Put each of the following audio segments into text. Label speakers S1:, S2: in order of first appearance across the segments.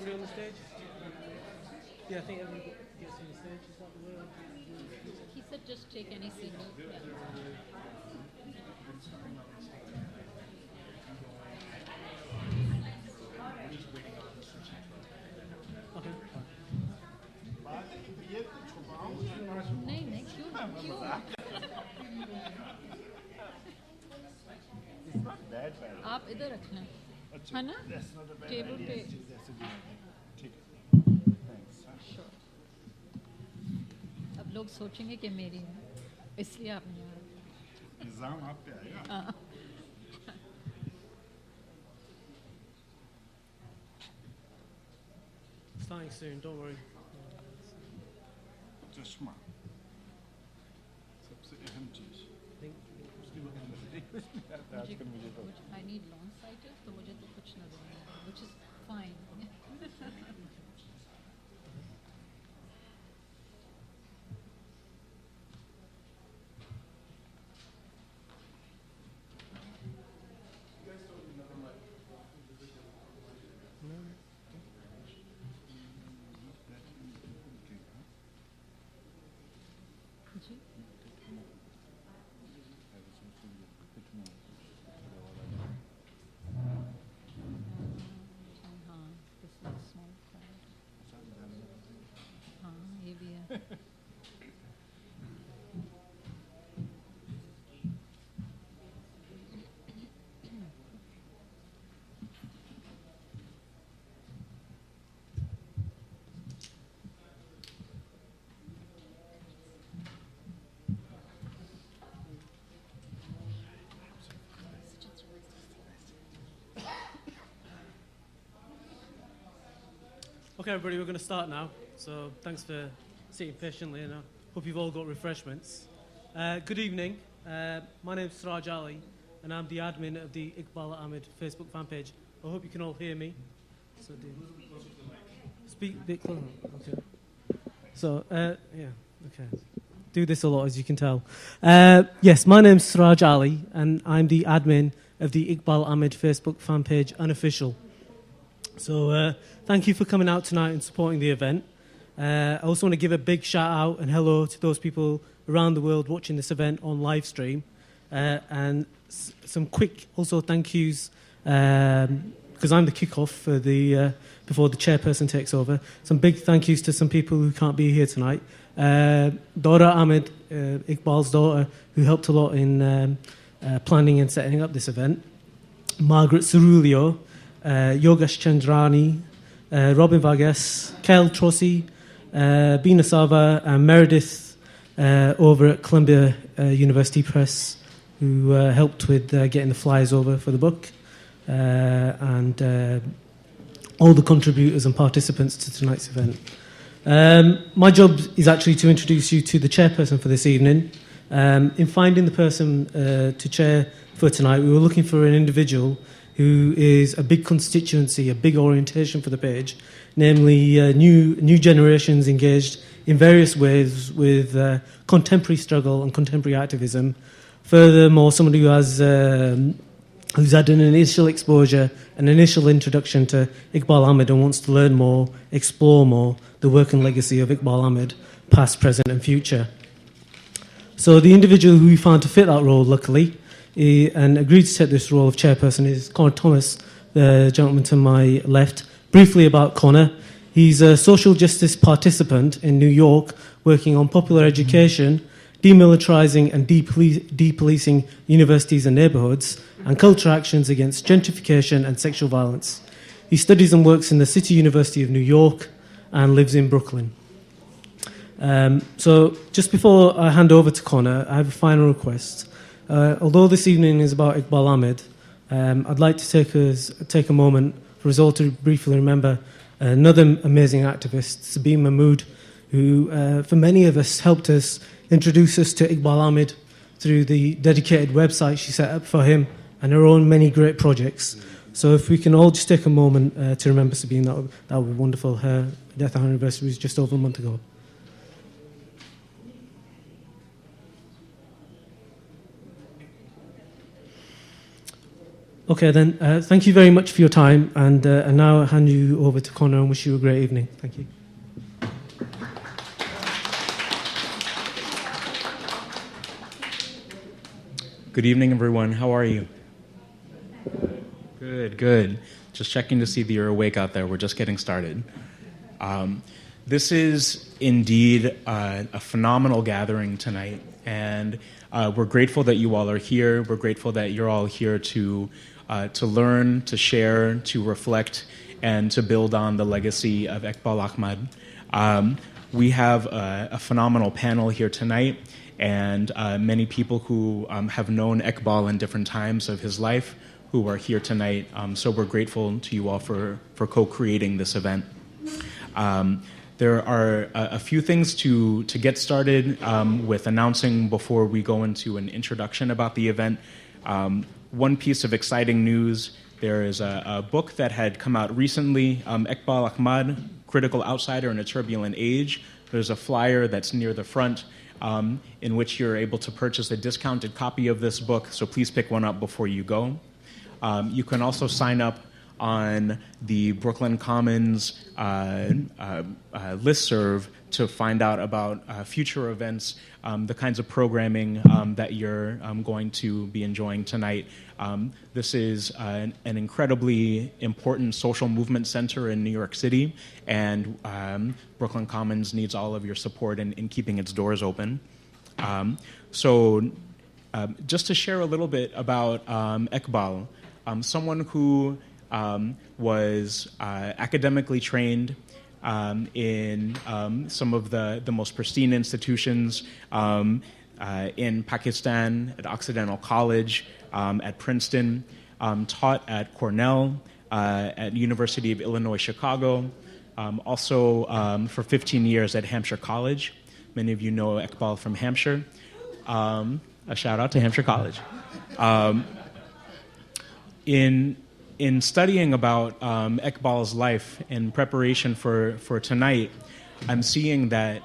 S1: everybody on the stage? Yeah, I think everybody gets on the stage. Is that the way?
S2: He said just take any seat. Yeah.
S1: Okay.
S2: नहीं नहीं क्यों क्यों आप इधर रख लें है ना टेबल पे Sure. अब लोग सोचेंगे कि मेरी है इसलिए आप नहीं आ रहे
S3: निजाम आप पे आएगा
S2: हाँ
S1: Starting soon, don't worry.
S3: चश्मा सबसे अहम चीज आजकल मुझे तो
S2: I need long sighted तो मुझे तो कुछ नजर नहीं आता which is fine जी हाँ this is small crowd हाँ ये भी है
S1: Okay, everybody, we're going to start now. So thanks for sitting patiently, and I hope you've all got refreshments. Good evening. My name's Siraj Ali, and I'm the admin of the Eqbal Ahmad Facebook fan page. I hope you can all hear me. So speak a bit closer. Okay. So, yeah, okay. Do this a lot, as you can tell. Yes, my name's Siraj Ali, and I'm the admin of the Eqbal Ahmad Facebook fan page, unofficial. So thank you for coming out tonight and supporting the event. I also want to give a big shout out and hello to those people around the world watching this event on live stream. And some quick also thank yous, because I'm the kickoff for the before the chairperson takes over. Some big thank yous to some people who can't be here tonight. Dora Ahmed, Iqbal's daughter, who helped a lot in planning and setting up this event. Margaret Cerulio, Yogesh Chandrani, Robin Vargas, Kel Trossi, Bina Sava, and Meredith over at Columbia University Press, who helped with getting the flyers over for the book, and all the contributors and participants to tonight's event. My job is actually to introduce you to the chairperson for this evening. In finding the person to chair for tonight, we were looking for an individual who is a big constituency, a big orientation for the page, namely new generations engaged in various ways with contemporary struggle and contemporary activism. Furthermore, somebody who has who's had an initial exposure, an initial introduction to Eqbal Ahmad and wants to learn more, explore more the work and legacy of Eqbal Ahmad, past, present and future. So the individual who we found to fit that role, luckily, and agreed to take this role of chairperson is Connor Thomas, the gentleman to my left. Briefly about Connor, he's a social justice participant in New York working on popular education, demilitarising and depolicing universities and neighbourhoods, and cultural actions against gentrification and sexual violence. He studies and works in the City University of New York and lives in Brooklyn. So just before I hand over to Connor, I have a final request. Although this evening is about Eqbal Ahmad, I'd like to take a moment for us all to briefly remember another amazing activist, Sabine Mahmood, who, for many of us, helped us introduce us to Eqbal Ahmad through the dedicated website she set up for him and her own many great projects. So if we can all just take a moment to remember Sabine, that would be wonderful. Her death anniversary was just over a month ago. Okay, then, thank you very much for your time, and now I'll hand you over to Connor and wish you a great evening. Thank you.
S4: Good evening, everyone. How are you? Good, good. Just checking to see that you're awake out there. We're just getting started. This is indeed a phenomenal gathering tonight, and we're grateful that you all are here. We're grateful that you're all here to learn, to share, to reflect, and to build on the legacy of Eqbal Ahmad. We have a phenomenal panel here tonight, and many people who have known Eqbal in different times of his life who are here tonight. So we're grateful to you all for co-creating this event. There are a few things to get started with announcing before we go into an introduction about the event. One piece of exciting news, there is a book that had come out recently, Eqbal Ahmad, Critical Outsider in a Turbulent Age. There's a flyer that's near the front in which you're able to purchase a discounted copy of this book, so please pick one up before you go. You can also sign up on the Brooklyn Commons listserv to find out about future events, the kinds of programming that you're going to be enjoying tonight. This is an incredibly important social movement center in New York City, and Brooklyn Commons needs all of your support in keeping its doors open. Just to share a little bit about Eqbal, someone who was academically trained in some of the most pristine institutions in Pakistan, at Occidental College, at Princeton, taught at Cornell, at University of Illinois Chicago, also for 15 years at Hampshire College. Many of you know Eqbal from Hampshire. A shout out to Hampshire College. In studying about Eqbal's life in preparation for tonight, I'm seeing that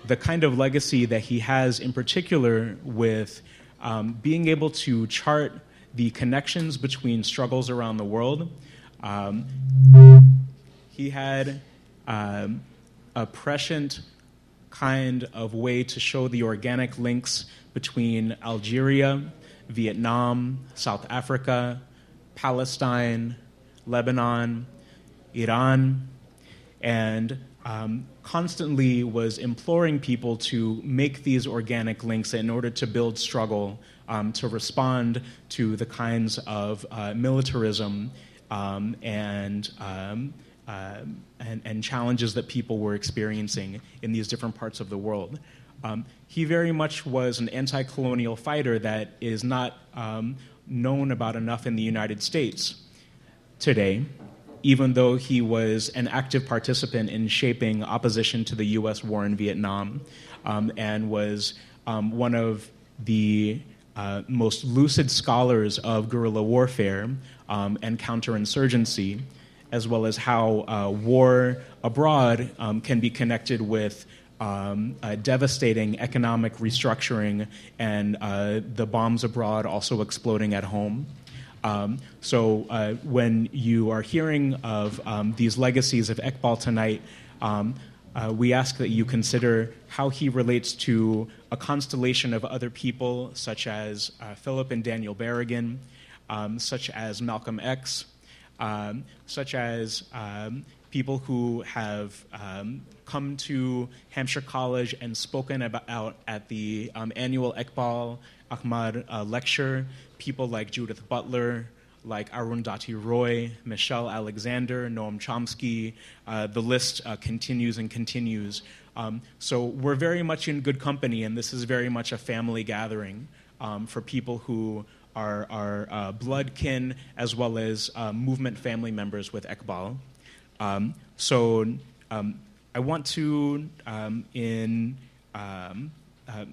S4: the kind of legacy that he has in particular with being able to chart the connections between struggles around the world. He had a prescient kind of way to show the organic links between Algeria, Vietnam, South Africa, Palestine, Lebanon, Iran, and constantly was imploring people to make these organic links in order to build struggle, to respond to the kinds of militarism and challenges that people were experiencing in these different parts of the world. He very much was an anti-colonial fighter that is not known about enough in the United States today, even though he was an active participant in shaping opposition to the U.S. war in Vietnam, and was one of the most lucid scholars of guerrilla warfare and counterinsurgency, as well as how war abroad can be connected with devastating economic restructuring and the bombs abroad also exploding at home. When you are hearing of these legacies of Eqbal tonight, we ask that you consider how he relates to a constellation of other people, such as Philip and Daniel Berrigan, such as Malcolm X, such as people who have come to Hampshire College and spoken about at the annual Eqbal Ahmad lecture, people like Judith Butler, like Arundhati Roy, Michelle Alexander, Noam Chomsky. The list continues and continues. So we're very much in good company, and this is very much a family gathering for people who are blood kin as well as movement family members with Eqbal. I want to,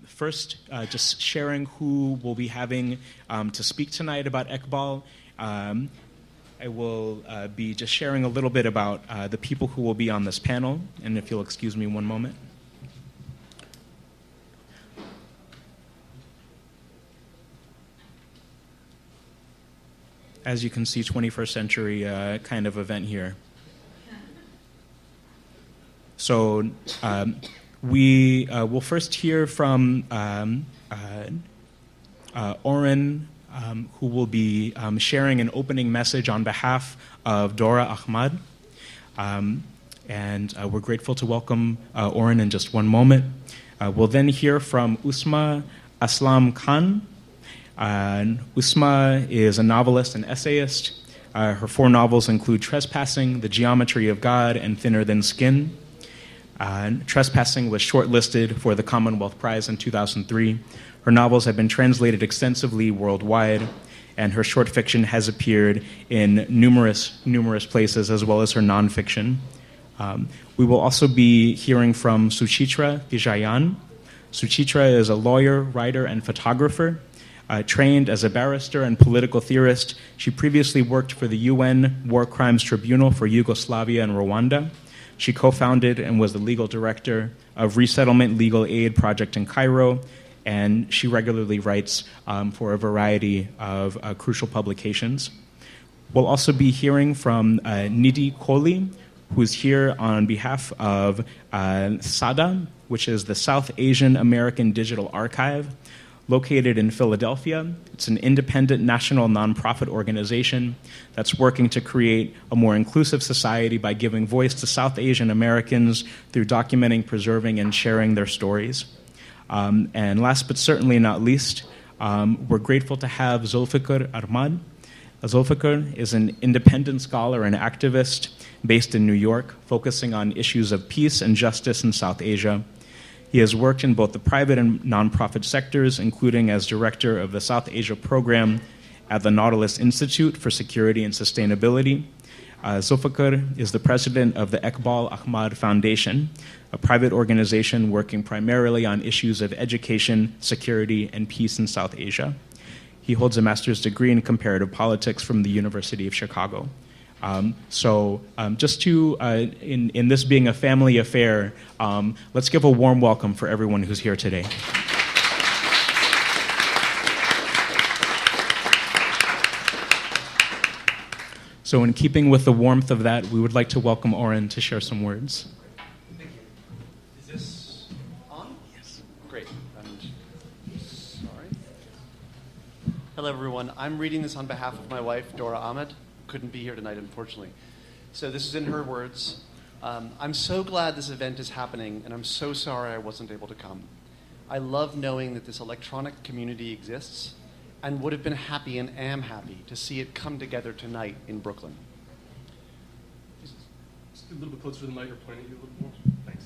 S4: first, just sharing who will be having to speak tonight about Eqbal. I will be just sharing a little bit about the people who will be on this panel, and if you'll excuse me one moment. as you can see, 21st century kind of event here. So we will first hear from Oren, who will be sharing an opening message on behalf of Dora Ahmad. And we're grateful to welcome Oren in just one moment. We'll then hear from Usma Aslam Khan. Usma is a novelist and essayist. Her 4 novels include Trespassing, The Geometry of God, and Thinner Than Skin. Trespassing was shortlisted for the Commonwealth Prize in 2003. Her novels have been translated extensively worldwide, and her short fiction has appeared in numerous places, as well as her nonfiction. We will also be hearing from Suchitra Vijayan. Suchitra is a lawyer, writer, and photographer. Trained as a barrister and political theorist, she previously worked for the UN War Crimes Tribunal for Yugoslavia and Rwanda. She co-founded and was the legal director of Resettlement Legal Aid Project in Cairo, and she regularly writes for a variety of crucial publications. We'll also be hearing from Nidhi Kohli, who's here on behalf of SADA, which is the South Asian American Digital Archive, located in Philadelphia. It's an independent national nonprofit organization that's working to create a more inclusive society by giving voice to South Asian Americans through documenting, preserving, and sharing their stories. And last but certainly not least, we're grateful to have Zulfikar Ahmad. Zulfikar is an independent scholar and activist based in New York, focusing on issues of peace and justice in South Asia. He has worked in both the private and nonprofit sectors, including as director of the South Asia program at the Nautilus Institute for Security and Sustainability. Zulfikar is the president of the Eqbal Ahmad Foundation, a private organization working primarily on issues of education, security, and peace in South Asia. He holds a master's degree in comparative politics from the University of Chicago. Just to, in this being a family affair, let's give a warm welcome for everyone who's here today. So in keeping with the warmth of that, we would like to welcome Oren to share some words.
S5: Thank you. Is this on? Yes. Great. Sorry. Hello, everyone. I'm reading this on behalf of my wife, Dora Ahmad. Couldn't be here tonight, unfortunately. So this is in her words. I'm so glad this event is happening, and I'm so sorry I wasn't able to come. I love knowing that this electronic community exists, and would have been happy and am happy to see it come together tonight in Brooklyn.
S6: Just a little bit closer to the mic or pointing at you a little more. Thanks.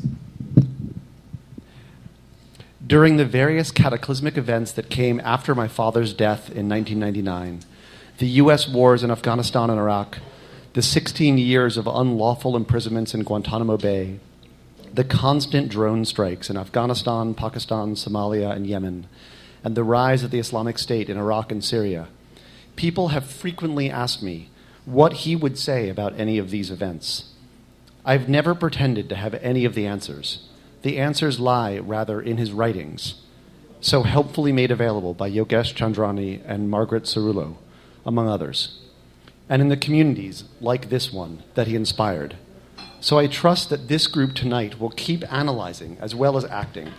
S5: During the various cataclysmic events that came after my father's death in 1999, the U.S. wars in Afghanistan and Iraq, the 16 years of unlawful imprisonments in Guantanamo Bay, the constant drone strikes in Afghanistan, Pakistan, Somalia, and Yemen, and the rise of the Islamic State in Iraq and Syria, people have frequently asked me what he would say about any of these events. I've never pretended to have any of the answers. The answers lie, rather, in his writings, so helpfully made available by Yogesh Chandrani and Margaret Cerullo, among others, and in the communities like this one that he inspired. So I trust that this group tonight will keep analyzing as well as acting,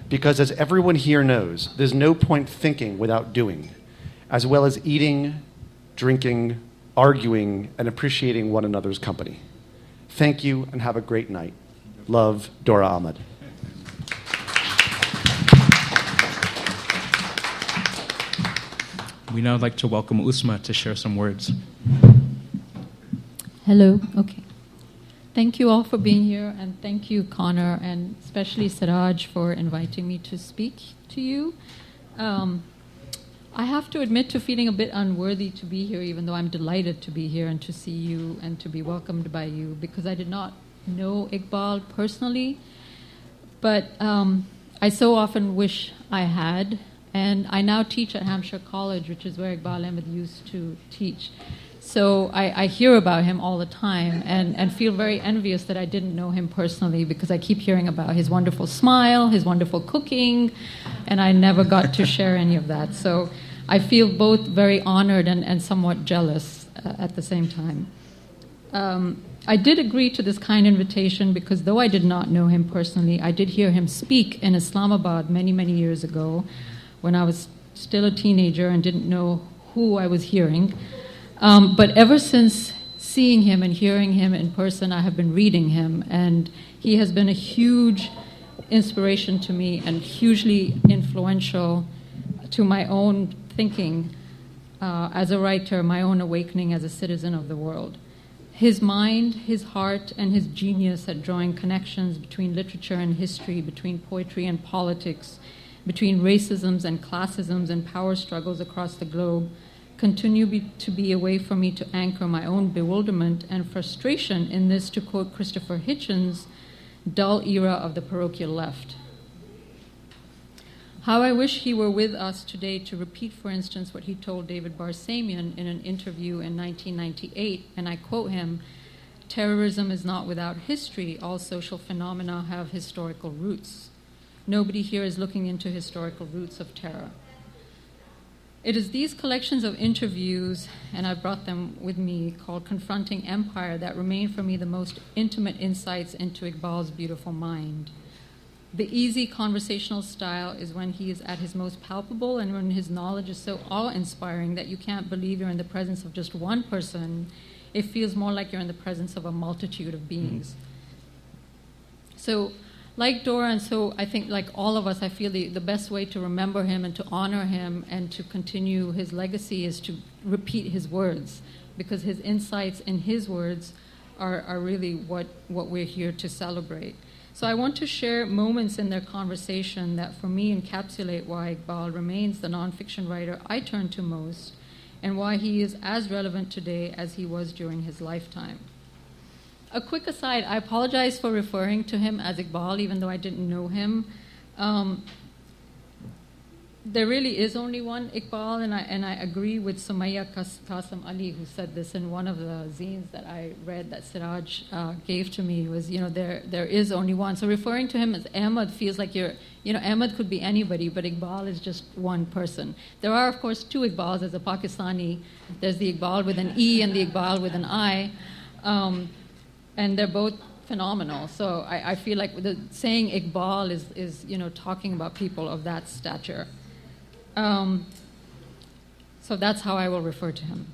S5: because as everyone here knows, there's no point thinking without doing, as well as eating, drinking, arguing, and appreciating one another's company. Thank you and have a great night. Love, Dora Ahmad.
S4: We now like to welcome Usma to share some words.
S2: Hello. Okay. Thank you all for being here, and thank you, Connor, and especially Siraj for inviting me to speak to you. I have to admit to feeling a bit unworthy to be here, even though I'm delighted to be here and to see you and to be welcomed by you, because I did not know Iqbal personally, but I so often wish I had. And I now teach at Hampshire College, which is where Eqbal Ahmad used to teach. So I hear about him all the time and feel very envious that I didn't know him personally, because I keep hearing about his wonderful smile, his wonderful cooking, and I never got to share any of that. So I feel both very honored and somewhat jealous at the same time. I did agree to this kind invitation because though I did not know him personally, I did hear him speak in Islamabad many, many years ago when I was still a teenager and didn't know who I was hearing. But ever since seeing him and hearing him in person, I have been reading him, and he has been a huge inspiration to me and hugely influential to my own thinking as a writer, my own awakening as a citizen of the world. His mind, his heart, and his genius at drawing connections between literature and history, between poetry and politics, between racisms and classisms and power struggles across the globe, continue to be a way for me to anchor my own bewilderment and frustration in this, to quote Christopher Hitchens, dull era of the parochial left. How I wish he were with us today to repeat, for instance, what he told David Barsamian in an interview in 1998, and I quote him, "Terrorism is not without history. All social phenomena have historical roots. Nobody here is looking into historical roots of terror." It is these collections of interviews, and I brought them with me, called Confronting Empire, that remain for me the most intimate insights into Iqbal's beautiful mind. The easy conversational style is when he is at his most palpable and when his knowledge is so awe-inspiring that you can't believe you're in the presence of just one person. It feels more like you're in the presence of a multitude of beings. So, like Dora, and so I think like all of us, I feel the best way to remember him and to honor him and to continue his legacy is to repeat his words, because his insights in his words are really what we're here to celebrate. So I want to share moments in their conversation that for me encapsulate why Iqbal remains the nonfiction writer I turn to most and why he is as relevant today as he was during his lifetime. A quick aside, I apologize for referring to him as Iqbal, even though I didn't know him. There really is only one Iqbal, and I agree with Sumaya Qasim Ali, who said this in one of the zines that I read that Siraj gave to me, was, there is only one. So referring to him as Ahmad feels like Ahmad could be anybody, but Iqbal is just one person. There are, of course, two Iqbals as a Pakistani. There's the Iqbal with an E and the Iqbal with an I. And they're both phenomenal. So I feel like saying Iqbal is talking about people of that stature. So that's how I will refer to him.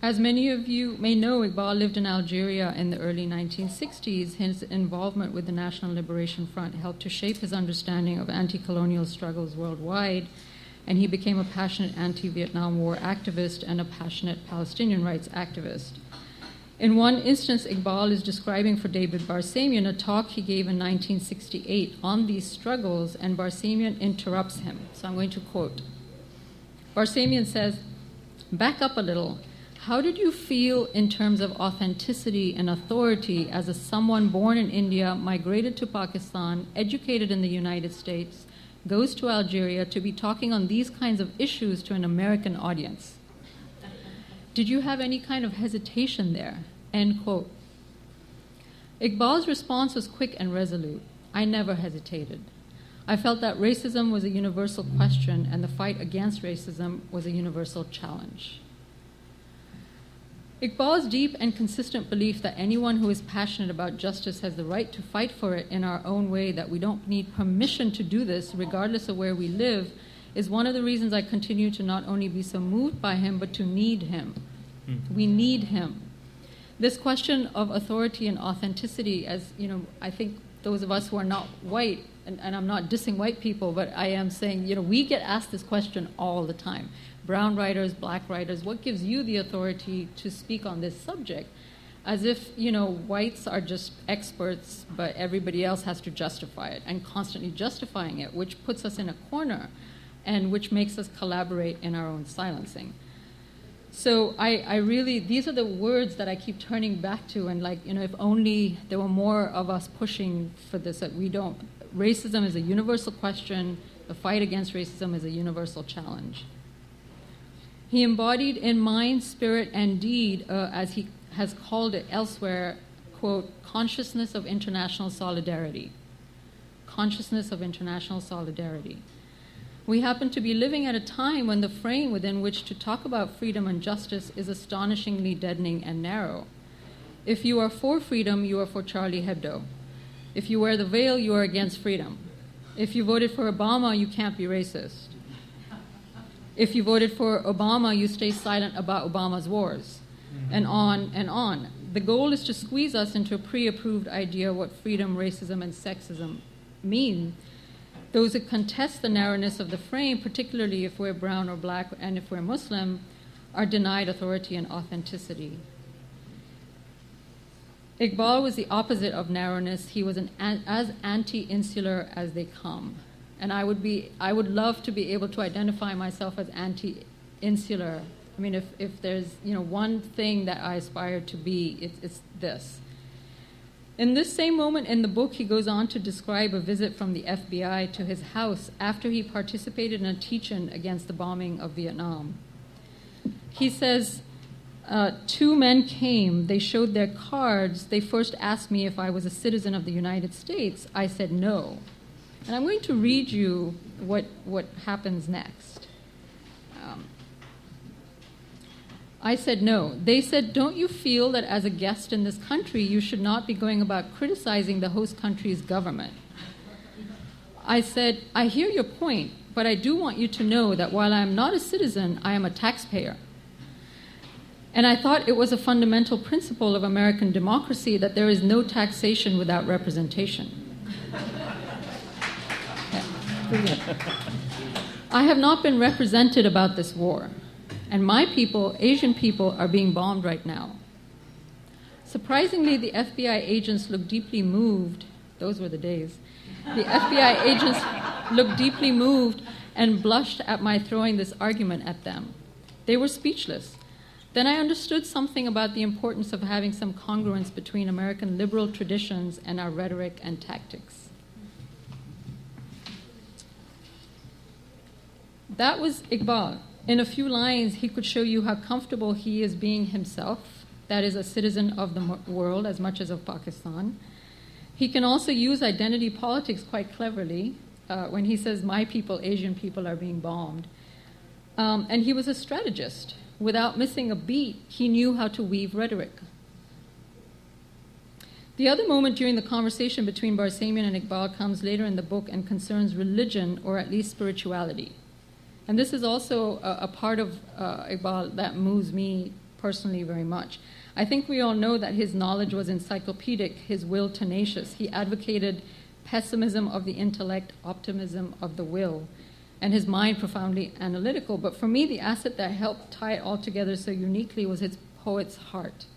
S2: As many of you may know, Iqbal lived in Algeria in the early 1960s. His involvement with the National Liberation Front helped to shape his understanding of anti-colonial struggles worldwide, and he became a passionate anti-Vietnam War activist and a passionate Palestinian rights activist. In one instance, Iqbal is describing for David Barsamian a talk he gave in 1968 on these struggles, and Barsamian interrupts him. So I'm going to quote. Barsamian says, "Back up a little. How did you feel in terms of authenticity and authority as someone born in India, migrated to Pakistan, educated in the United States, goes to Algeria to be talking on these kinds of issues to an American audience? Did you have any kind of hesitation there?" End quote. Iqbal's response was quick and resolute. "I never hesitated. I felt that racism was a universal question and the fight against racism was a universal challenge." Iqbal's deep and consistent belief that anyone who is passionate about justice has the right to fight for it in our own way, that we don't need permission to do this regardless of where we live, is one of the reasons I continue to not only be so moved by him, but to need him. We need him. This question of authority and authenticity, as I think those of us who are not white, and I'm not dissing white people, but I am saying, we get asked this question all the time. Brown writers, black writers, what gives you the authority to speak on this subject? As if, whites are just experts, but everybody else has to justify it, and constantly justifying it, which puts us in a corner and which makes us collaborate in our own silencing. So I really, these are the words that I keep turning back to, and if only there were more of us pushing for this, that we don't. Racism is a universal question. The fight against racism is a universal challenge. He embodied in mind, spirit, and deed, as he has called it elsewhere, quote, consciousness of international solidarity. Consciousness of international solidarity. We happen to be living at a time when the frame within which to talk about freedom and justice is astonishingly deadening and narrow. If you are for freedom, you are for Charlie Hebdo. If you wear the veil, you are against freedom. If you voted for Obama, you can't be racist. If you voted for Obama, you stay silent about Obama's wars, and on and on. The goal is to squeeze us into a pre-approved idea of what freedom, racism, and sexism mean. Those who contest the narrowness of the frame, particularly if we're brown or black and if we're Muslim, are denied authority and authenticity. Iqbal was the opposite of narrowness. He was as anti-insular as they come. And I would love to be able to identify myself as anti-insular. I mean, if there's one thing that I aspire to be, it's this. In this same moment in the book, he goes on to describe a visit from the FBI to his house after he participated in a teach-in against the bombing of Vietnam. He says, 2 men came, they showed their cards, they first asked me if I was a citizen of the United States. I said no. And I'm going to read you what happens next. I said no. They said, don't you feel that as a guest in this country, you should not be going about criticizing the host country's government? I said, I hear your point, but I do want you to know that while I am not a citizen, I am a taxpayer. And I thought it was a fundamental principle of American democracy that there is no taxation without representation. I have not been represented about this war, and my people, Asian people, are being bombed right now. Surprisingly, the FBI agents looked deeply moved. Those were the days. The FBI agents looked deeply moved and blushed at my throwing this argument at them. They were speechless. Then I understood something about the importance of having some congruence between American liberal traditions and our rhetoric and tactics. That was Iqbal. In a few lines, he could show you how comfortable he is being himself, that is, a citizen of the world as much as of Pakistan. He can also use identity politics quite cleverly when he says, my people, Asian people, are being bombed. And he was a strategist. Without missing a beat, he knew how to weave rhetoric. The other moment during the conversation between Barsamian and Iqbal comes later in the book and concerns religion, or at least spirituality. And this is also a part of Iqbal that moves me personally very much. I think we all know that his knowledge was encyclopedic, his will tenacious. He advocated pessimism of the intellect, optimism of the will, and his mind profoundly analytical. But for me, the asset that helped tie it all together so uniquely was his poet's heart.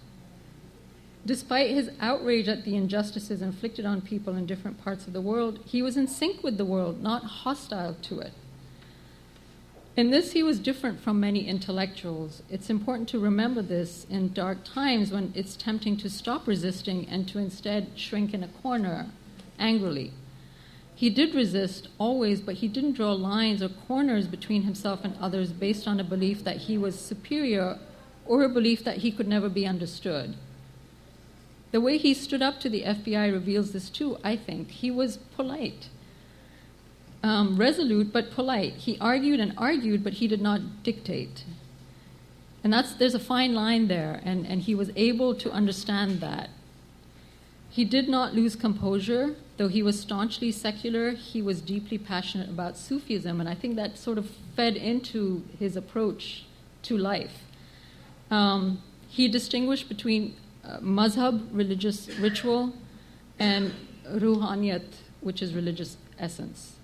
S2: Despite his outrage at the injustices inflicted on people in different parts of the world, he was in sync with the world, not hostile to it. In this, he was different from many intellectuals. It's important to remember this in dark times when it's tempting to stop resisting and to instead shrink in a corner angrily. He did resist always, but he didn't draw lines or corners between himself and others based on a belief that he was superior or a belief that he could never be understood. The way he stood up to the FBI reveals this too, I think. He was polite. Resolute but polite. He argued and argued, but he did not dictate. And there's a fine line there, and he was able to understand that. He did not lose composure. Though he was staunchly secular, he was deeply passionate about Sufism, and I think that sort of fed into his approach to life. He distinguished between mazhab, religious ritual, and ruhaniyat, which is religious essence.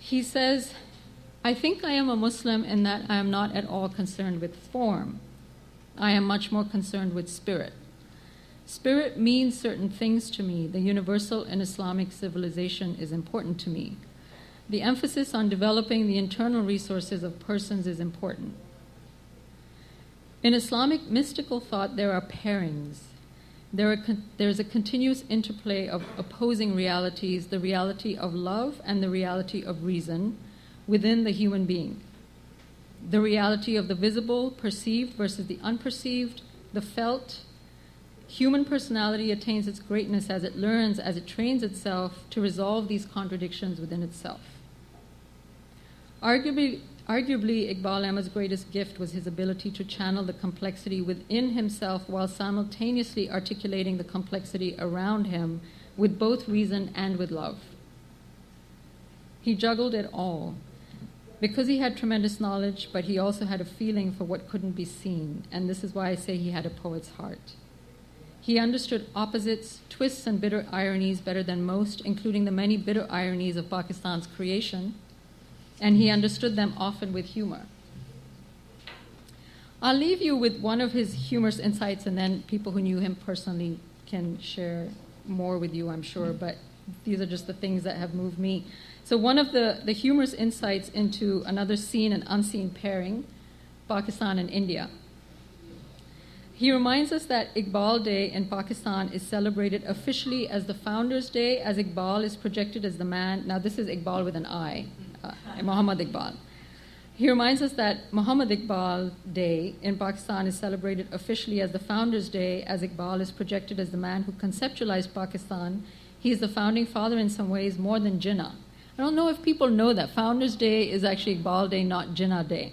S2: He says, I think I am a Muslim in that I am not at all concerned with form. I am much more concerned with spirit. Spirit means certain things to me. The universal in Islamic civilization is important to me. The emphasis on developing the internal resources of persons is important. In Islamic mystical thought, there are pairings. There's a continuous interplay of opposing realities, the reality of love and the reality of reason within the human being. The reality of the visible, perceived versus the unperceived, the felt. Human personality attains its greatness as it learns, as it trains itself to resolve these contradictions within itself. Arguably, Iqbal Ahmad's greatest gift was his ability to channel the complexity within himself while simultaneously articulating the complexity around him with both reason and with love. He juggled it all. Because he had tremendous knowledge, but he also had a feeling for what couldn't be seen, and this is why I say he had a poet's heart. He understood opposites, twists, and bitter ironies better than most, including the many bitter ironies of Pakistan's creation, and he understood them often with humor. I'll leave you with one of his humorous insights, and then people who knew him personally can share more with you, I'm sure, but these are just the things that have moved me. So one of the humorous insights into another seen and unseen pairing, Pakistan and India. He reminds us that Iqbal Day in Pakistan is celebrated officially as the Founders' Day, as Iqbal is projected as the man. Now this is Iqbal with an I, Muhammad Iqbal. He reminds us that Muhammad Iqbal Day in Pakistan is celebrated officially as the Founders' Day, as Iqbal is projected as the man who conceptualized Pakistan. He is the founding father in some ways more than Jinnah. I don't know if people know that Founders' Day is actually Iqbal Day, not Jinnah Day.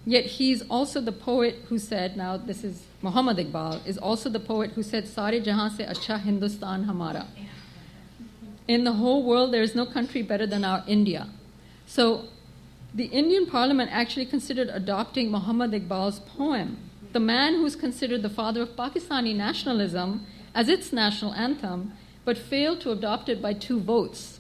S2: Yet he's also the poet who said, now this is Muhammad Iqbal, is also the poet who said, Sare jahan se acha Hindustan hamara. In the whole world, there is no country better than our India. So the Indian Parliament actually considered adopting Muhammad Iqbal's poem, the man who's considered the father of Pakistani nationalism, as its national anthem, but failed to adopt it by 2 votes.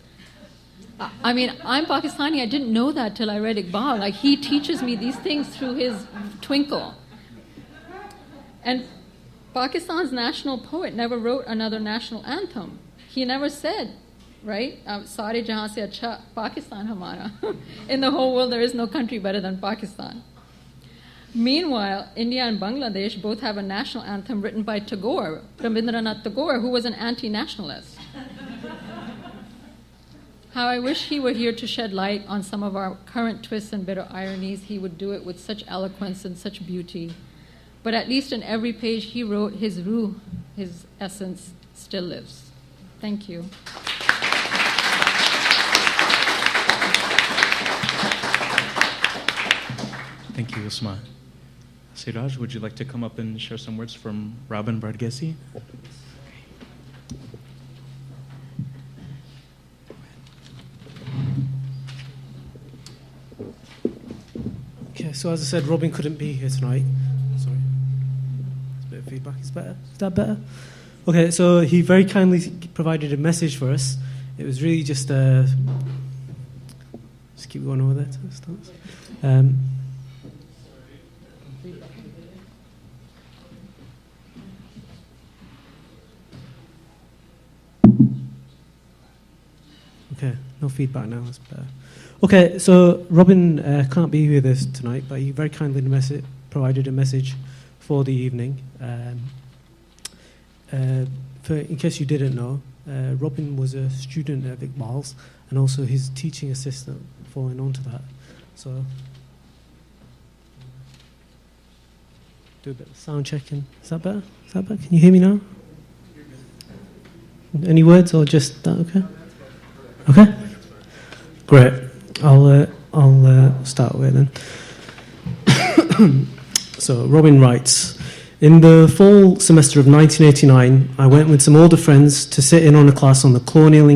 S2: I mean, I'm Pakistani. I didn't know that till I read Iqbal. Like, he teaches me these things through his twinkle. And Pakistan's national poet never wrote another national anthem. He never said, right, Sare jahan se acha Pakistan hamara. In the whole world, there is no country better than Pakistan. Meanwhile, India and Bangladesh both have a national anthem written by Tagore, Rabindranath Tagore, who was an anti-nationalist. How I wish he were here to shed light on some of our current twists and bitter ironies. He would do it with such eloquence and such beauty. But at least in every page he wrote, his ruh, his essence, still lives. Thank you.
S4: Thank you, Usma. Siraj, would you like to come up and share some words from Robin Bardghesi?
S1: Okay, so as I said, Robin couldn't be here tonight. Sorry. There's a bit of feedback. Is better? Is that better? Okay, so he very kindly provided a message for us. It was really just keep going over there to the stars. Okay, no feedback now. That's better. Okay, so Robin can't be with us tonight, but he very kindly provided a message for the evening. In case you didn't know, Robin was a student at Iqbal's and also his teaching assistant following on to that. So, do a bit of sound checking. Is that better? Is that better? Can you hear me now? Any words or just that? Okay. Okay. Great. I'll start with it then. So Robin writes, in the fall semester of 1989, I went with some older friends to sit in on a class on the colonial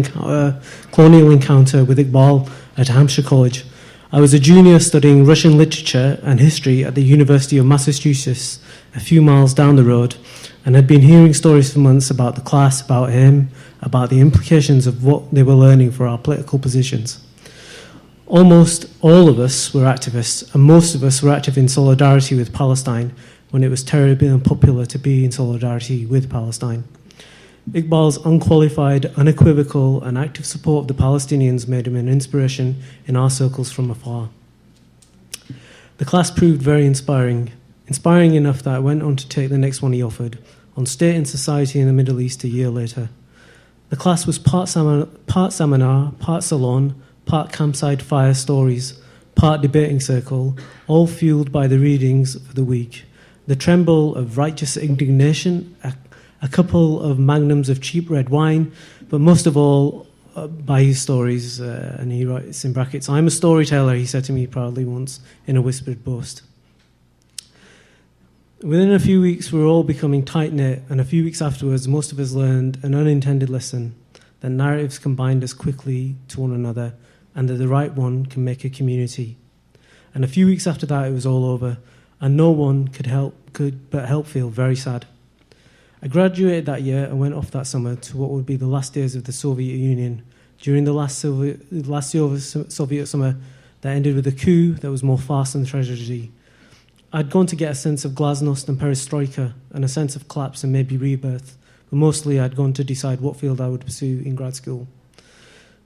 S1: encounter with Iqbal at Hampshire College. I was a junior studying Russian literature and history at the University of Massachusetts, a few miles down the road, and had been hearing stories for months about the class, about him, about the implications of what they were learning for our political positions. Almost all of us were activists, and most of us were active in solidarity with Palestine when it was terribly unpopular to be in solidarity with Palestine. Iqbal's unqualified, unequivocal, and active support of the Palestinians made him an inspiration in our circles from afar. The class proved very inspiring enough that I went on to take the next one he offered, on state and society in the Middle East a year later. The class was part seminar, part salon, part campsite fire stories, part debating circle, all fueled by the readings for the week, the tremble of righteous indignation, a couple of magnums of cheap red wine, but most of all, by his stories, and he writes in brackets, "I'm a storyteller," he said to me proudly once in a whispered boast. Within a few weeks, we were all becoming tight-knit, and a few weeks afterwards, most of us learned an unintended lesson, that narratives can bind us quickly to one another, and that the right one can make a community. And a few weeks after that, it was all over, and no one could but help feel very sad. I graduated that year and went off that summer to what would be the last days of the Soviet Union, during the last Soviet summer that ended with a coup that was more farce than tragedy. I'd gone to get a sense of glasnost and perestroika, and a sense of collapse and maybe rebirth, but mostly I'd gone to decide what field I would pursue in grad school.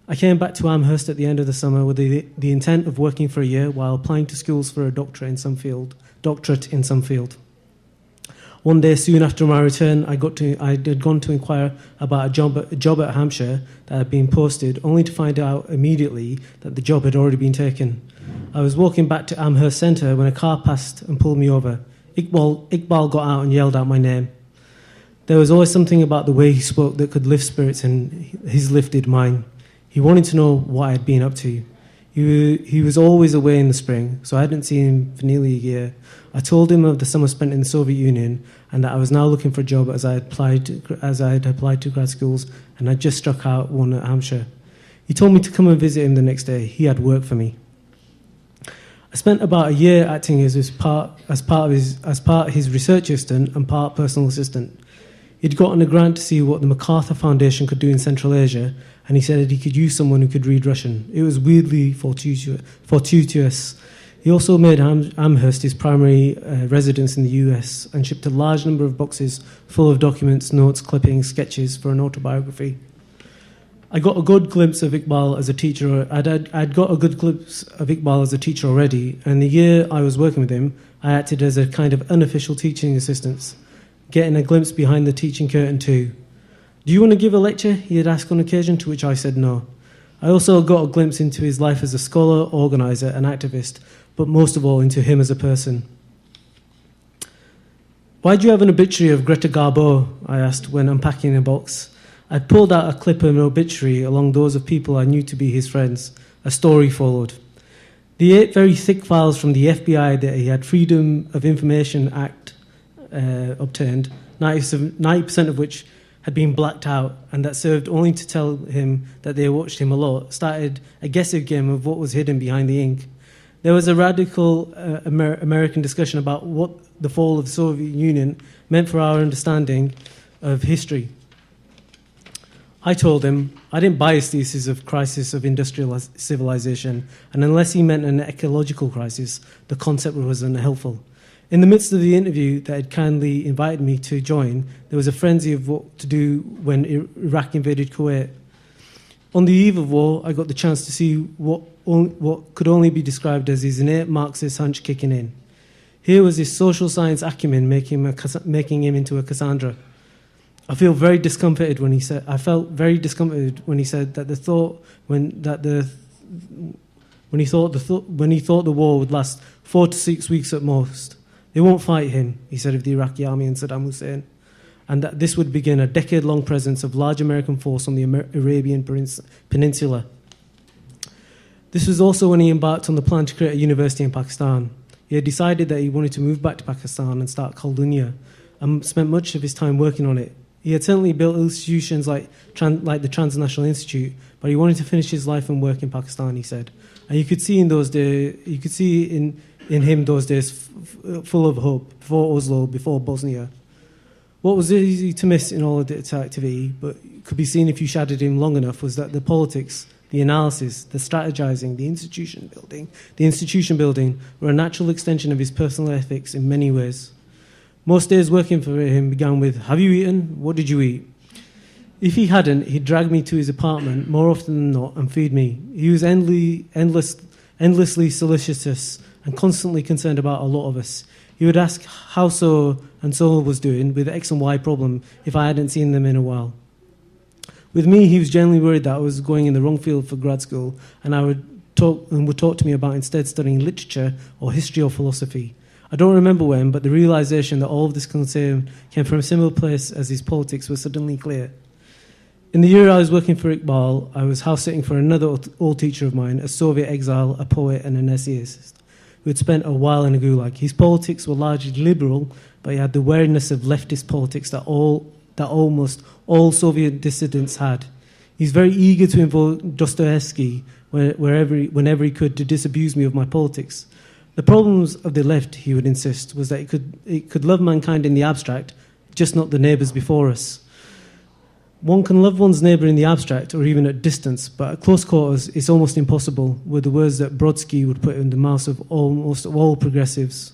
S1: I came back to Amherst at the end of the summer with the intent of working for a year while applying to schools for a doctorate in some field. One day, soon after my return, I had gone to inquire about a job at Hampshire that had been posted, only to find out immediately that the job had already been taken. I was walking back to Amherst Centre when a car passed and pulled me over. Iqbal got out and yelled out my name. There was always something about the way he spoke that could lift spirits, and his lifted mine. He wanted to know what I had been up to. He was always away in the spring, so I hadn't seen him for nearly a year. I told him of the summer spent in the Soviet Union and that I was now looking for a job as I had applied to grad schools, and I'd just struck out one at Hampshire. He told me to come and visit him the next day. He had work for me. I spent about a year acting as part of his research assistant and part personal assistant. He'd gotten a grant to see what the MacArthur Foundation could do in Central Asia, and he said that he could use someone who could read Russian. It was weirdly fortuitous. He also made Amherst his primary residence in the US and shipped a large number of boxes full of documents, notes, clippings, sketches for an autobiography. I got a good glimpse of Iqbal as a teacher. I'd got a good glimpse of Iqbal as a teacher already, and the year I was working with him, I acted as a kind of unofficial teaching assistant, getting a glimpse behind the teaching curtain too. "Do you want to give a lecture?" he had asked on occasion, to which I said no. I also got a glimpse into his life as a scholar, organiser and activist, but most of all into him as a person. "Why do you have an obituary of Greta Garbo?" I asked when unpacking a box. I'd pulled out a clip of an obituary along those of people I knew to be his friends. A story followed. The 8 very thick files from the FBI that he had Freedom of Information Act obtained, 90% of which had been blacked out, and that served only to tell him that they watched him a lot, started a guessing game of what was hidden behind the ink. There was a radical American discussion about what the fall of the Soviet Union meant for our understanding of history. I told him I didn't buy his thesis of crisis of industrial civilization, and unless he meant an ecological crisis, the concept was unhelpful. In the midst of the interview that had kindly invited me to join, there was a frenzy of what to do when Iraq invaded Kuwait. On the eve of war, I got the chance to see what could only be described as his innate Marxist hunch kicking in. Here was his social science acumen making him into a Cassandra. I felt very discomforted when he said that when he thought the war would last 4 to 6 weeks at most. They won't fight him, he said of the Iraqi army and Saddam Hussein, and that this would begin a decade-long presence of large American force on the Arabian Peninsula. This was also when he embarked on the plan to create a university in Pakistan. He had decided that he wanted to move back to Pakistan and start Khalduniyah, and spent much of his time working on it. He had certainly built institutions like the Transnational Institute, but he wanted to finish his life and work in Pakistan, he said. And you could see in him those days full of hope, before Oslo, before Bosnia. What was easy to miss in all of this activity, but could be seen if you shadowed him long enough, was that the politics, the analysis, the strategizing, the institution building were a natural extension of his personal ethics in many ways. Most days working for him began with, "Have you eaten? What did you eat?" If he hadn't, he'd drag me to his apartment more often than not and feed me. He was endlessly solicitous and constantly concerned about a lot of us. He would ask how so and so was doing with X and Y problem if I hadn't seen them in a while. With me, he was generally worried that I was going in the wrong field for grad school, and would talk to me about instead studying literature or history or philosophy. I don't remember when, but the realization that all of this concern came from a similar place as his politics was suddenly clear. In the year I was working for Iqbal, I was house sitting for another old teacher of mine, a Soviet exile, a poet and an essayist, who had spent a while in a gulag. His politics were largely liberal, but he had the wariness of leftist politics that almost all Soviet dissidents had. He's very eager to invoke Dostoevsky whenever he could to disabuse me of my politics. The problems of the left, he would insist, was that it could love mankind in the abstract, just not the neighbours before us. One can love one's neighbour in the abstract or even at distance, but at close quarters it's almost impossible, were the words that Brodsky would put in the mouths of almost all progressives.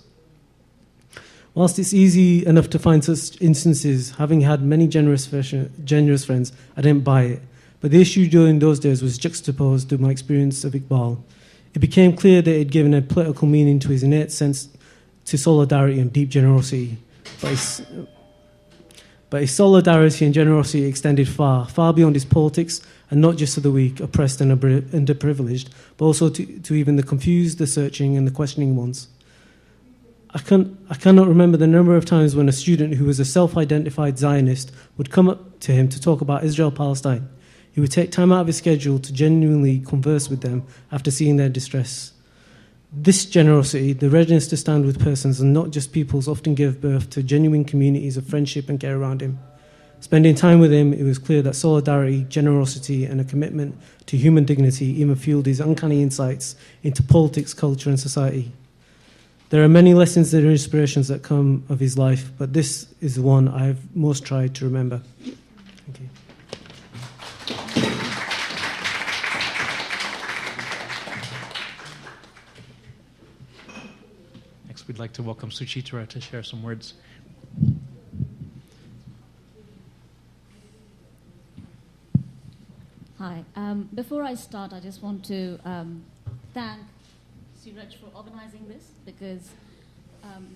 S1: Whilst it's easy enough to find such instances, having had many generous friends, I didn't buy it. But the issue during those days was juxtaposed to my experience of Iqbal. It became clear that he'd given a political meaning to his innate sense to solidarity and deep generosity. But his solidarity and generosity extended far, far beyond his politics, and not just to the weak, oppressed and underprivileged, but also to even the confused, the searching and the questioning ones. I cannot remember the number of times when a student who was a self-identified Zionist would come up to him to talk about Israel-Palestine. He would take time out of his schedule to genuinely converse with them after seeing their distress. This generosity, the readiness to stand with persons and not just peoples, often gave birth to genuine communities of friendship and care around him. Spending time with him, it was clear that solidarity, generosity, and a commitment to human dignity even fueled his uncanny insights into politics, culture, and society. There are many lessons and inspirations that come of his life, but this is the one I've most tried to remember. Thank you.
S4: We'd like to welcome Suchitra to share some words.
S7: Hi. Before I start, I just want to thank Suraj for organizing this, because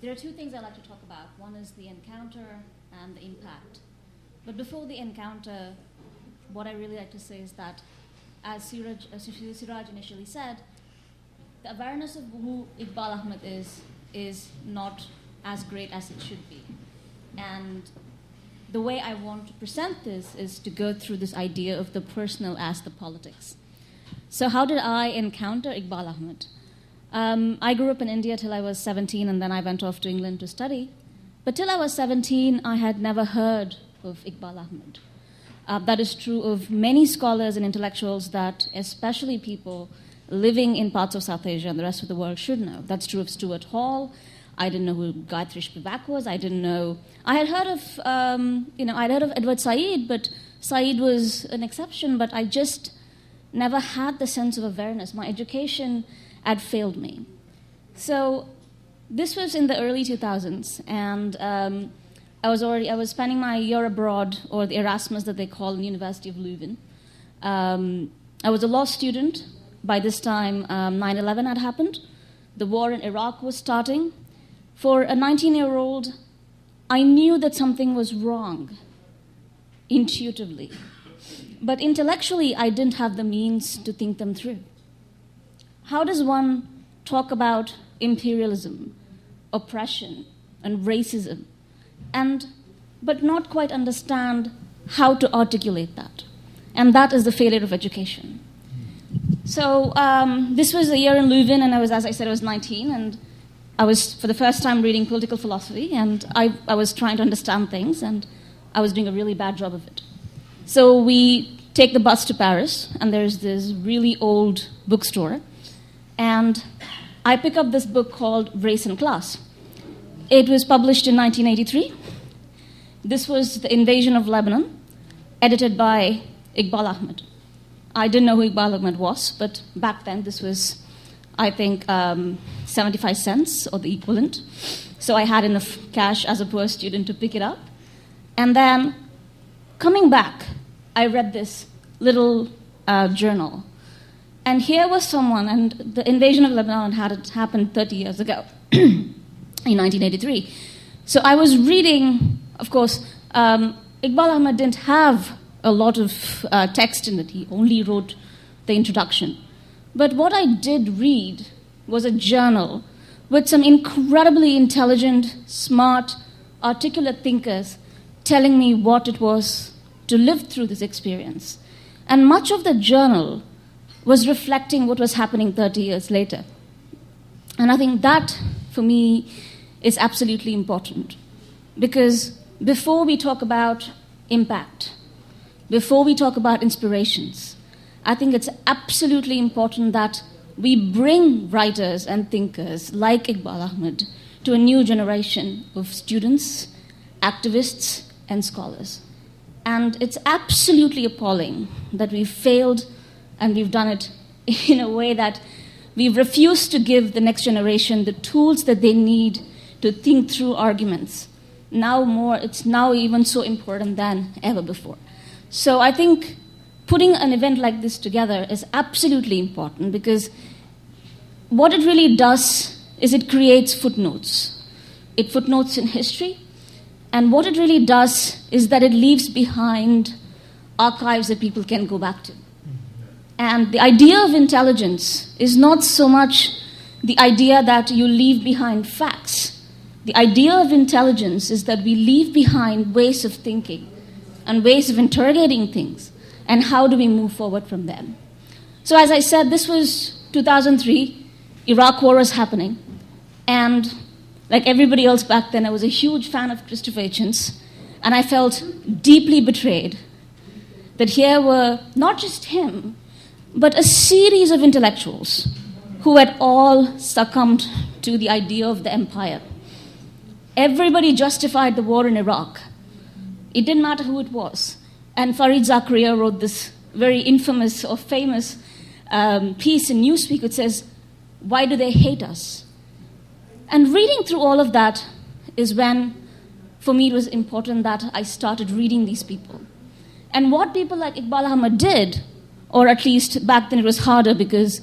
S7: there are two things I'd like to talk about. One is the encounter and the impact. But before the encounter, what I really like to say is that, as Suraj initially said, the awareness of who Eqbal Ahmad is not as great as it should be. And the way I want to present this is to go through this idea of the personal as the politics. So how did I encounter Eqbal Ahmad? I grew up in India till I was 17, and then I went off to England to study. But till I was 17, I had never heard of Eqbal Ahmad. That is true of many scholars and intellectuals that, especially people living in parts of South Asia and the rest of the world, should know. That's true of Stuart Hall. I didn't know who Gayatri Spivak was. I didn't know. I had heard of, I'd heard of Edward Said, but Said was an exception. But I just never had the sense of awareness. My education had failed me. So this was in the early 2000s, and I was spending my year abroad, or the Erasmus that they call in the University of Leuven. I was a law student. By this time, 9/11 had happened. The war in Iraq was starting. For a 19-year-old, I knew that something was wrong, intuitively. But intellectually, I didn't have the means to think them through. How does one talk about imperialism, oppression, and racism, but not quite understand how to articulate that? And that is the failure of education. So this was a year in Leuven, and as I said, I was 19, and I was, for the first time, reading political philosophy, and I was trying to understand things, and I was doing a really bad job of it. So we take the bus to Paris, and there's this really old bookstore, and I pick up this book called Race and Class. It was published in 1983. This was The Invasion of Lebanon, edited by Eqbal Ahmad. I didn't know who Eqbal Ahmad was, but back then this was, I think, 75 cents or the equivalent. So I had enough cash as a poor student to pick it up. And then, coming back, I read this little journal. And here was someone, and the invasion of Lebanon had happened 30 years ago, in 1983. So I was reading, of course, Eqbal Ahmad didn't have a lot of text in it. He only wrote the introduction. But what I did read was a journal with some incredibly intelligent, smart, articulate thinkers telling me what it was to live through this experience. And much of the journal was reflecting what was happening 30 years later. And I think that, for me, is absolutely important. Because before we talk about impact, before we talk about inspirations, I think it's absolutely important that we bring writers and thinkers like Eqbal Ahmad to a new generation of students, activists, and scholars. And it's absolutely appalling that we've failed, and we've done it in a way that we've refused to give the next generation the tools that they need to think through arguments. It's now even so important than ever before. So I think putting an event like this together is absolutely important, because what it really does is it creates footnotes. It footnotes in history, and what it really does is that it leaves behind archives that people can go back to. And the idea of intelligence is not so much the idea that you leave behind facts. The idea of intelligence is that we leave behind ways of thinking and ways of interrogating things, and how do we move forward from them. So as I said, this was 2003, Iraq war was happening, and like everybody else back then, I was a huge fan of Christopher Hitchens, and I felt deeply betrayed that here were not just him, but a series of intellectuals who had all succumbed to the idea of the empire. Everybody justified the war in Iraq. It didn't matter who it was. And Fareed Zakaria wrote this very infamous or famous piece in Newsweek which says, "Why do they hate us?" And reading through all of that is when, for me, it was important that I started reading these people. And what people like Eqbal Ahmad did, or at least back then it was harder because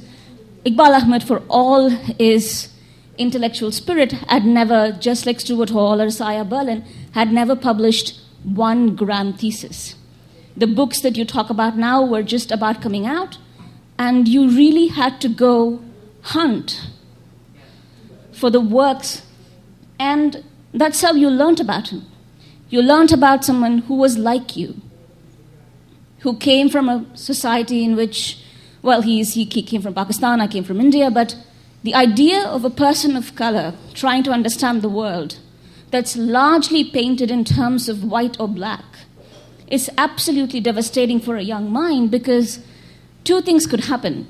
S7: Eqbal Ahmad, for all his intellectual spirit, had never, just like Stuart Hall or Isaiah Berlin, had never published one grand thesis. The books that you talk about now were just about coming out, and you really had to go hunt for the works, and that's how you learned about him. You learned about someone who was like you, who came from a society in which, well, he came from Pakistan, I came from India, but the idea of a person of color trying to understand the world that's largely painted in terms of white or black is absolutely devastating for a young mind, because two things could happen.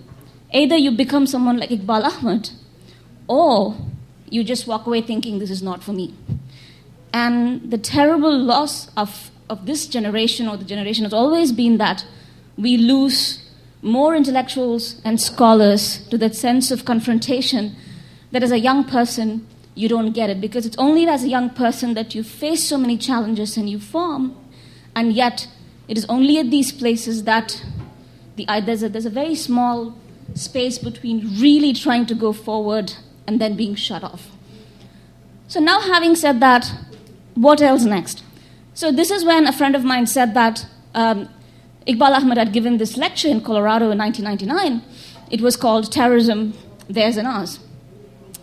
S7: Either you become someone like Eqbal Ahmad, or you just walk away thinking this is not for me. And the terrible loss of this generation, or the generation, has always been that we lose more intellectuals and scholars to that sense of confrontation that as a young person you don't get it, because it's only as a young person that you face so many challenges and you form, and yet it is only at these places that there's a very small space between really trying to go forward and then being shut off. So now, having said that, what else next? So this is when a friend of mine said that Eqbal Ahmad had given this lecture in Colorado in 1999. It was called Terrorism, Theirs and Ours.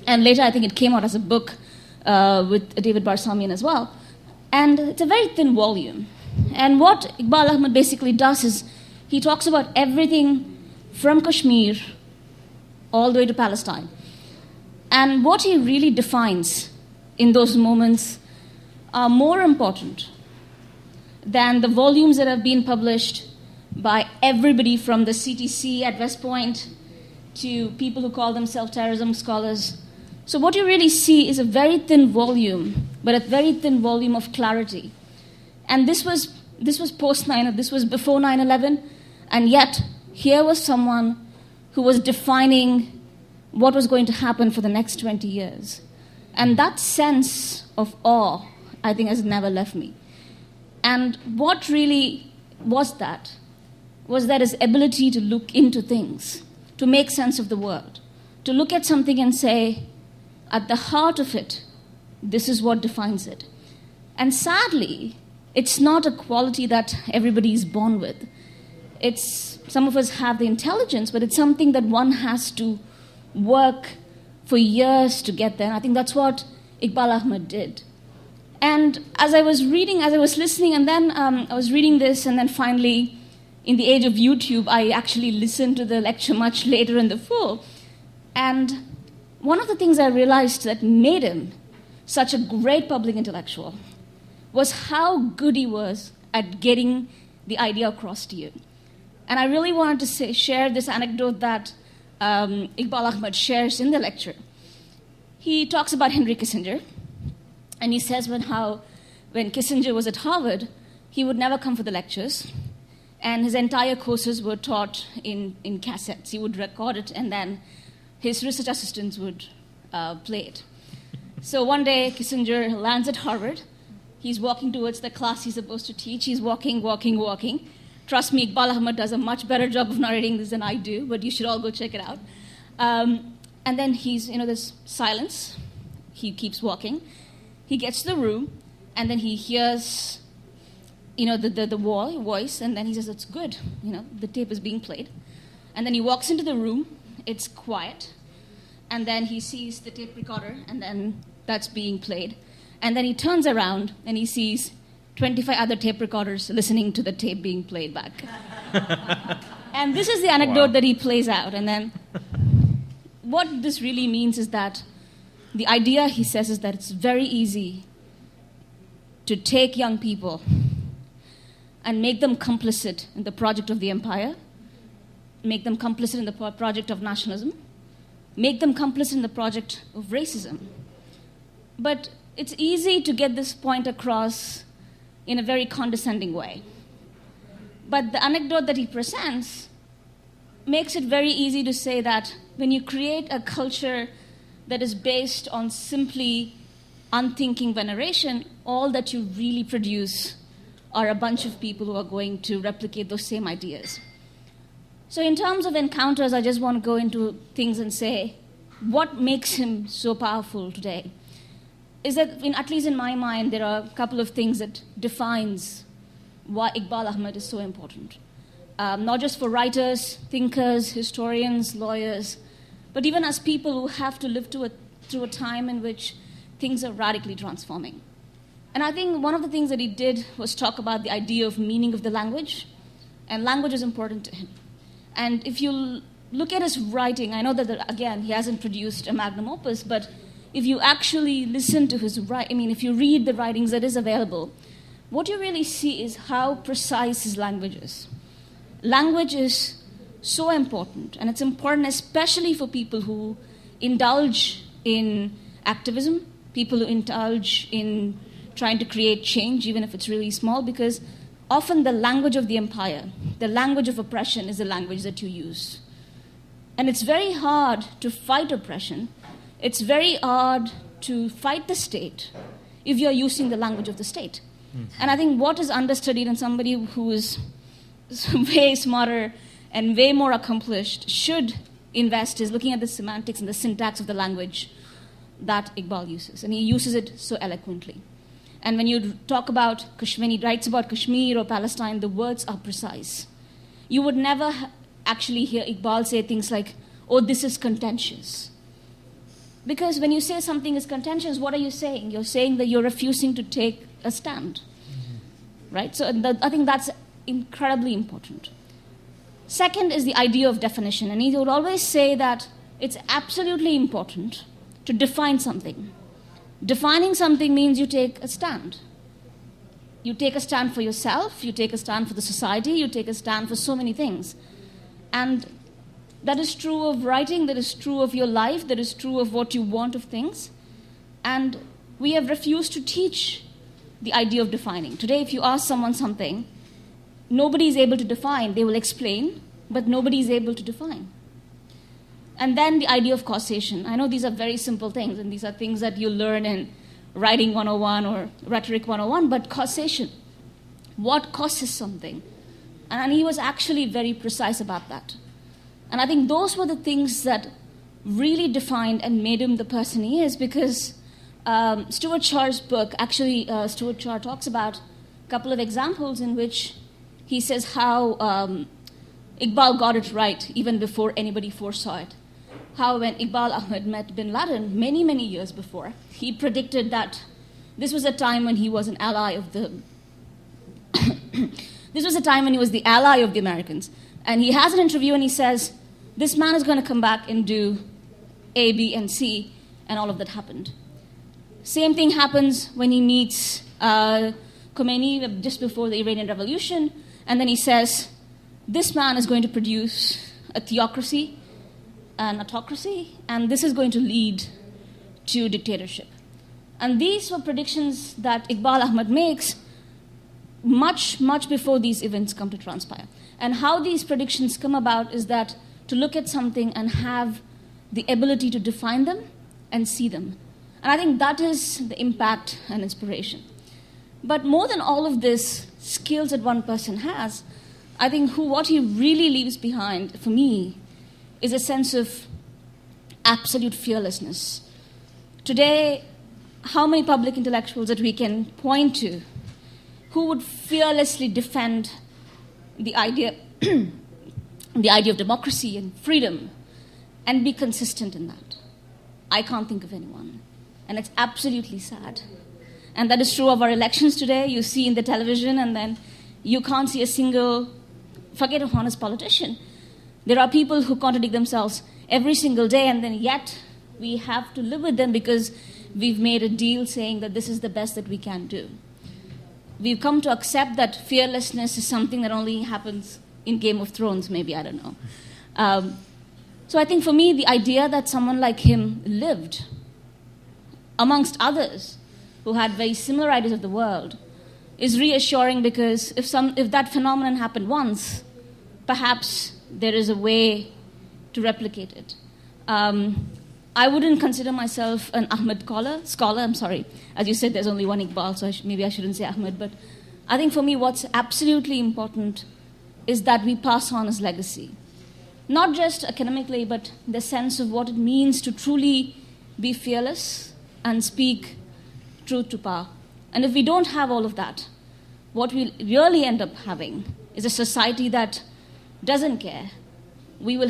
S7: And later I think it came out as a book with David Barsamian as well. And it's a very thin volume. And what Eqbal Ahmad basically does is he talks about everything from Kashmir all the way to Palestine. And what he really defines in those moments are more important than the volumes that have been published by everybody from the CTC at West Point to people who call themselves terrorism scholars. So what you really see is a very thin volume, but a very thin volume of clarity. And this was post 9/11, this was before 9/11, and yet here was someone who was defining what was going to happen for the next 20 years. And that sense of awe, I think, has never left me. And what really was that his ability to look into things, to make sense of the world, to look at something and say, at the heart of it, this is what defines it. And sadly, it's not a quality that everybody is born with. Some of us have the intelligence, but it's something that one has to work for years to get there. And I think that's what Eqbal Ahmad did. And as I was listening, and then I was reading this, and then finally, in the age of YouTube, I actually listened to the lecture much later in the full. And one of the things I realized that made him such a great public intellectual was how good he was at getting the idea across to you. And I really wanted to share this anecdote that Eqbal Ahmad shares in the lecture. He talks about Henry Kissinger, and he says when Kissinger was at Harvard, he would never come for the lectures, and his entire courses were taught in cassettes. He would record it, and then his research assistants would play it. So one day, Kissinger lands at Harvard. He's walking towards the class he's supposed to teach. He's walking. Trust me, Eqbal Ahmad does a much better job of narrating this than I do, but you should all go check it out. And then there's silence. He keeps walking. He gets to the room, and then he hears, the voice, and then he says, "It's good. The tape is being played." And then he walks into the room. It's quiet. And then he sees the tape recorder, and then that's being played. And then he turns around, and he sees 25 other tape recorders listening to the tape being played back. And this is the anecdote that he plays out. And then what this really means is that the idea, he says, is that it's very easy to take young people and make them complicit in the project of the empire, make them complicit in the project of nationalism, make them complicit in the project of racism. But it's easy to get this point across in a very condescending way. But the anecdote that he presents makes it very easy to say that when you create a culture that is based on simply unthinking veneration, all that you really produce are a bunch of people who are going to replicate those same ideas. So in terms of encounters, I just want to go into things and say, what makes him so powerful today is that, at least in my mind, there are a couple of things that defines why Eqbal Ahmad is so important. Not just for writers, thinkers, historians, lawyers, but even as people who have to live through a time in which things are radically transforming. And I think one of the things that he did was talk about the idea of meaning of the language, and language is important to him. And if you look at his writing, I know that, again, he hasn't produced a magnum opus, but if you actually listen to his writing, if you read the writings that is available, what you really see is how precise his language is. Language is so important, and it's important especially for people who indulge in activism, people who indulge in trying to create change, even if it's really small, because often the language of the empire, the language of oppression, is the language that you use. And it's very hard to fight oppression. It's very hard to fight the state if you're using the language of the state. And I think what is understudied, and somebody who is way smarter and way more accomplished should invest, is looking at the semantics and the syntax of the language that Eqbal uses. And he uses it so eloquently. And when you talk about Kashmir, when he writes about Kashmir or Palestine, the words are precise. You would never actually hear Eqbal say things like, "Oh, this is contentious." Because when you say something is contentious, what are you saying? You're saying that you're refusing to take a stand. Right? So I think that's incredibly important. Second is the idea of definition. And he would always say that it's absolutely important to define something. Defining something means you take a stand. You take a stand for yourself, you take a stand for the society, you take a stand for so many things. And that is true of writing, that is true of your life, that is true of what you want of things. And we have refused to teach the idea of defining. Today, if you ask someone something, nobody is able to define. They will explain, but nobody is able to define. And then the idea of causation. I know these are very simple things, and these are things that you learn in Writing 101 or Rhetoric 101, but causation. What causes something? And he was actually very precise about that. And I think those were the things that really defined and made him the person he is, because Stuart Shaw's book, actually Stuart Shaw talks about a couple of examples in which he says how Iqbal got it right even before anybody foresaw it. How when Eqbal Ahmad met bin Laden many, many years before, he predicted that this was a time when he was an ally of the this was a time when he was the ally of the Americans. And he has an interview and he says, this man is going to come back and do A, B, and C, and all of that happened. Same thing happens when he meets Khomeini just before the Iranian Revolution, and then he says, this man is going to produce a theocracy, an autocracy, and this is going to lead to dictatorship. And these were predictions that Eqbal Ahmad makes much, much before these events come to transpire. And how these predictions come about is that to look at something and have the ability to define them and see them. And I think that is the impact and inspiration. But more than all of this skills that one person has, I think what he really leaves behind, for me, is a sense of absolute fearlessness. Today, how many public intellectuals that we can point to who would fearlessly defend the idea, the idea of democracy and freedom and be consistent in that? I can't think of anyone. And it's absolutely sad. And that is true of our elections today. You see in the television, and then you can't see a single, forget a honest politician. There are people who contradict themselves every single day, and then yet we have to live with them because we've made a deal saying that this is the best that we can do. We've come to accept that fearlessness is something that only happens in Game of Thrones, maybe, I don't know. So I think for me, the idea that someone like him lived amongst others who had very similar ideas of the world is reassuring, because if that phenomenon happened once, perhaps there is a way to replicate it. I wouldn't consider myself an Ahmad scholar. I'm sorry. As you said, there's only one Iqbal, so maybe I shouldn't say Ahmad. But I think for me, what's absolutely important is that we pass on his legacy. Not just academically, but the sense of what it means to truly be fearless and speak truth to power. And if we don't have all of that, what we'll really end up having is a society that doesn't care. We will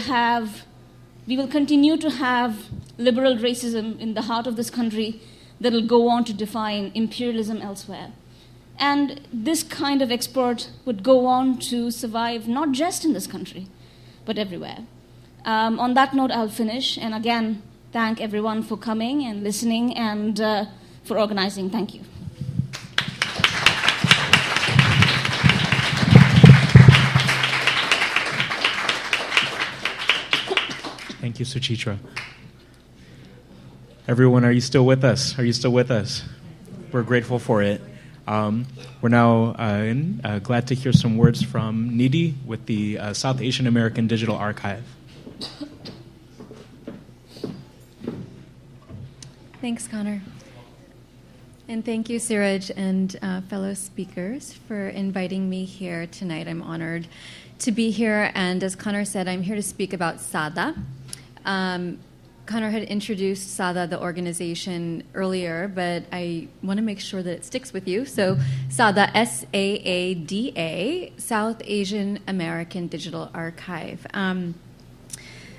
S7: continue to have liberal racism in the heart of this country that will go on to define imperialism elsewhere. And this kind of export would go on to survive not just in this country, but everywhere. On that note, I'll finish. And again, thank everyone for coming and listening and for organizing. Thank you.
S4: Thank you, Suchitra. Everyone, are you still with us? Are you still with us? We're grateful for it. We're now glad to hear some words from Nidhi with the South Asian American Digital Archive.
S8: Thanks, Connor. And thank you, Siraj, and fellow speakers for inviting me here tonight. I'm honored to be here, and as Connor said, I'm here to speak about SADA. Connor had introduced SADA, the organization, earlier, but I want to make sure that it sticks with you. So SADA, S-A-A-D-A, South Asian American Digital Archive.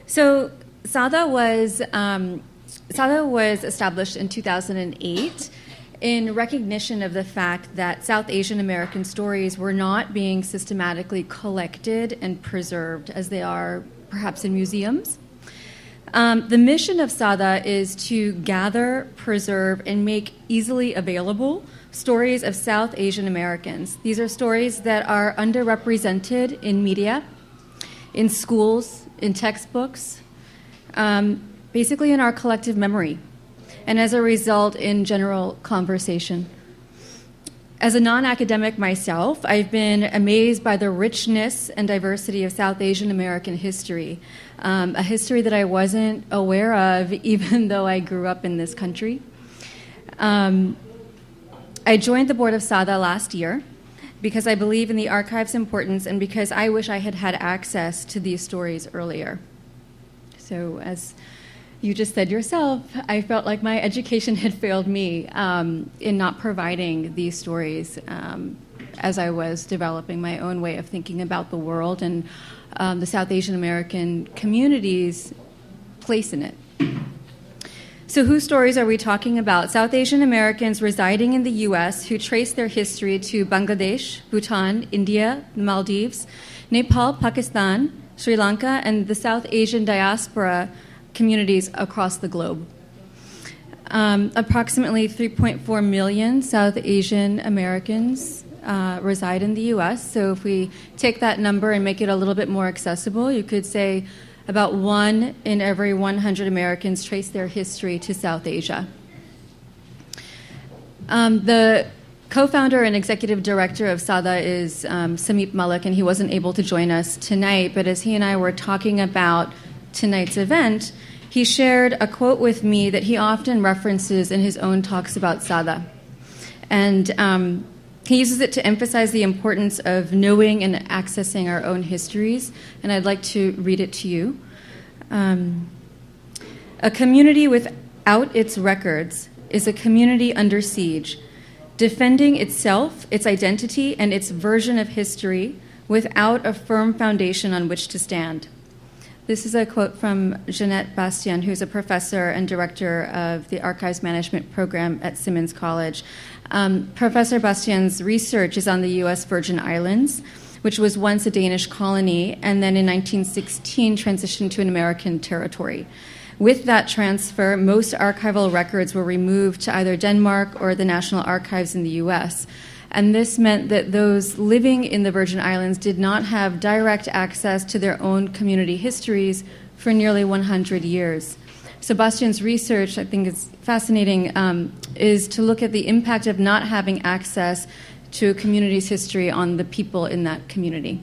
S8: So SADA was established in 2008 in recognition of the fact that South Asian American stories were not being systematically collected and preserved as they are perhaps in museums. The mission of SADA is to gather, preserve, and make easily available stories of South Asian Americans. These are stories that are underrepresented in media, in schools, in textbooks, basically in our collective memory, and as a result, in general conversation. As a non-academic myself, I've been amazed by the richness and diversity of South Asian American history, a history that I wasn't aware of even though I grew up in this country. I joined the board of SADA last year because I believe in the archive's importance and because I wish I had had access to these stories earlier. So as you just said yourself, I felt like my education had failed me in not providing these stories as I was developing my own way of thinking about the world and the South Asian American community's place in it. So whose stories are we talking about? South Asian Americans residing in the U.S. who trace their history to Bangladesh, Bhutan, India, the Maldives, Nepal, Pakistan, Sri Lanka, and the South Asian diaspora communities across the globe. Approximately 3.4 million South Asian Americans reside in the U.S. So if we take that number and make it a little bit more accessible, you could say about 1 in every 100 Americans trace their history to South Asia. The co-founder and executive director of SADA is Samip Malik, and he wasn't able to join us tonight, but as he and I were talking about tonight's event, he shared a quote with me that he often references in his own talks about SADA. And he uses it to emphasize the importance of knowing and accessing our own histories, and I'd like to read it to you. A community without its records is a community under siege, defending itself, its identity, and its version of history without a firm foundation on which to stand. This is a quote from Jeanette Bastien, who's a professor and director of the Archives Management Program at Simmons College. Professor Bastien's research is on the U.S. Virgin Islands, which was once a Danish colony, and then in 1916 transitioned to an American territory. With that transfer, most archival records were removed to either Denmark or the National Archives in the U.S., and this meant that those living in the Virgin Islands did not have direct access to their own community histories for nearly 100 years. Sebastian's research, I think is fascinating, is to look at the impact of not having access to a community's history on the people in that community.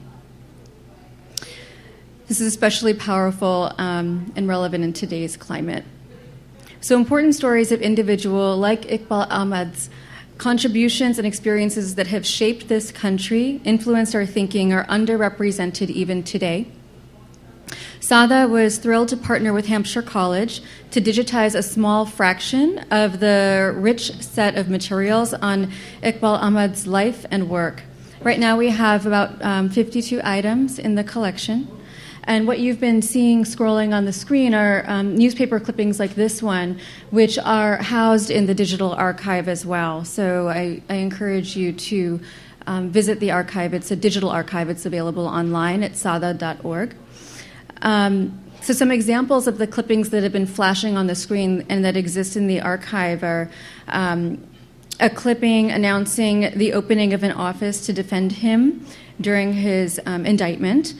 S8: This is especially powerful and relevant in today's climate. So important stories of individuals like Eqbal Ahmad's contributions and experiences that have shaped this country, influenced our thinking, are underrepresented even today. SADA was thrilled to partner with Hampshire College to digitize a small fraction of the rich set of materials on Eqbal Ahmad's life and work. Right now we have about 52 items in the collection. And what you've been seeing scrolling on the screen are newspaper clippings like this one, which are housed in the digital archive as well. So I encourage you to visit the archive. It's a digital archive. It's available online at sada.org. So some examples of the clippings that have been flashing on the screen and that exist in the archive are a clipping announcing the opening of an office to defend him during his indictment,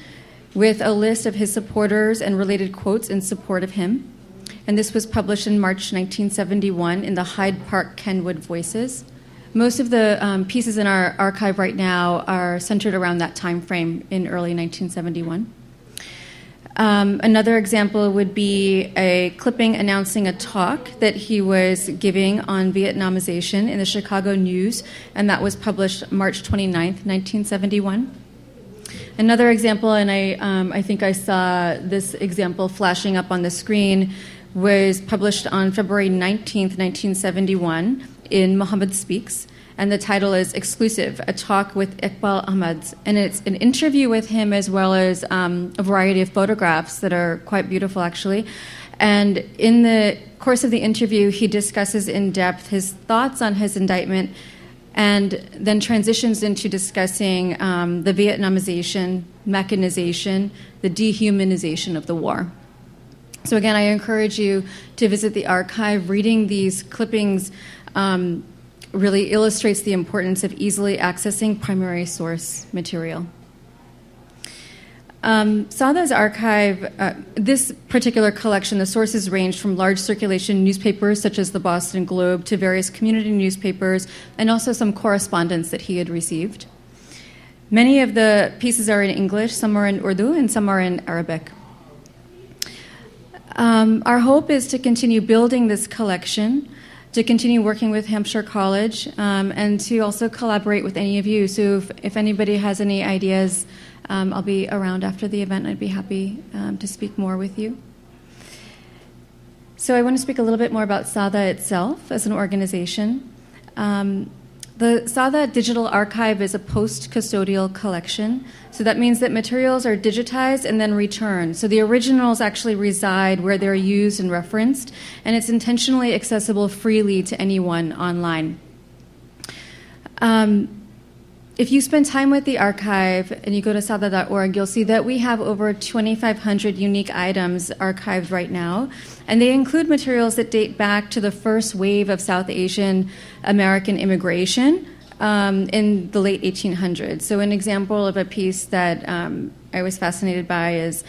S8: with a list of his supporters and related quotes in support of him. And this was published in March 1971 in the Hyde Park Kenwood Voices. Most of the pieces in our archive right now are centered around that time frame in early 1971. Another example would be a clipping announcing a talk that he was giving on Vietnamization in the Chicago News, and that was published March 29th, 1971. Another example, and I think I saw this example flashing up on the screen, was published on February 19th, 1971 in Muhammad Speaks, and the title is Exclusive, a talk with Eqbal Ahmad. And it's an interview with him as well as a variety of photographs that are quite beautiful, actually. And in the course of the interview, he discusses in depth his thoughts on his indictment and then transitions into discussing the Vietnamization, mechanization, the dehumanization of the war. So again, I encourage you to visit the archive. Reading these clippings really illustrates the importance of easily accessing primary source material. SADA's archive, this particular collection, the sources range from large circulation newspapers such as the Boston Globe to various community newspapers and also some correspondence that he had received. Many of the pieces are in English, some are in Urdu, and some are in Arabic. Our hope is to continue building this collection, to continue working with Hampshire College, and to also collaborate with any of you. So if anybody has any ideas, I'll be around after the event. I'd be happy to speak more with you. So I want to speak a little bit more about SADA itself as an organization. The The Sada Digital Archive is a post-custodial collection. So that means that materials are digitized and then returned. So the originals actually reside where they're used and referenced, and it's intentionally accessible freely to anyone online. If you spend time with the archive and you go to sada.org, you'll see that we have over 2,500 unique items archived right now, and they include materials that date back to the first wave of South Asian American immigration in the late 1800s. So an example of a piece that I was fascinated by is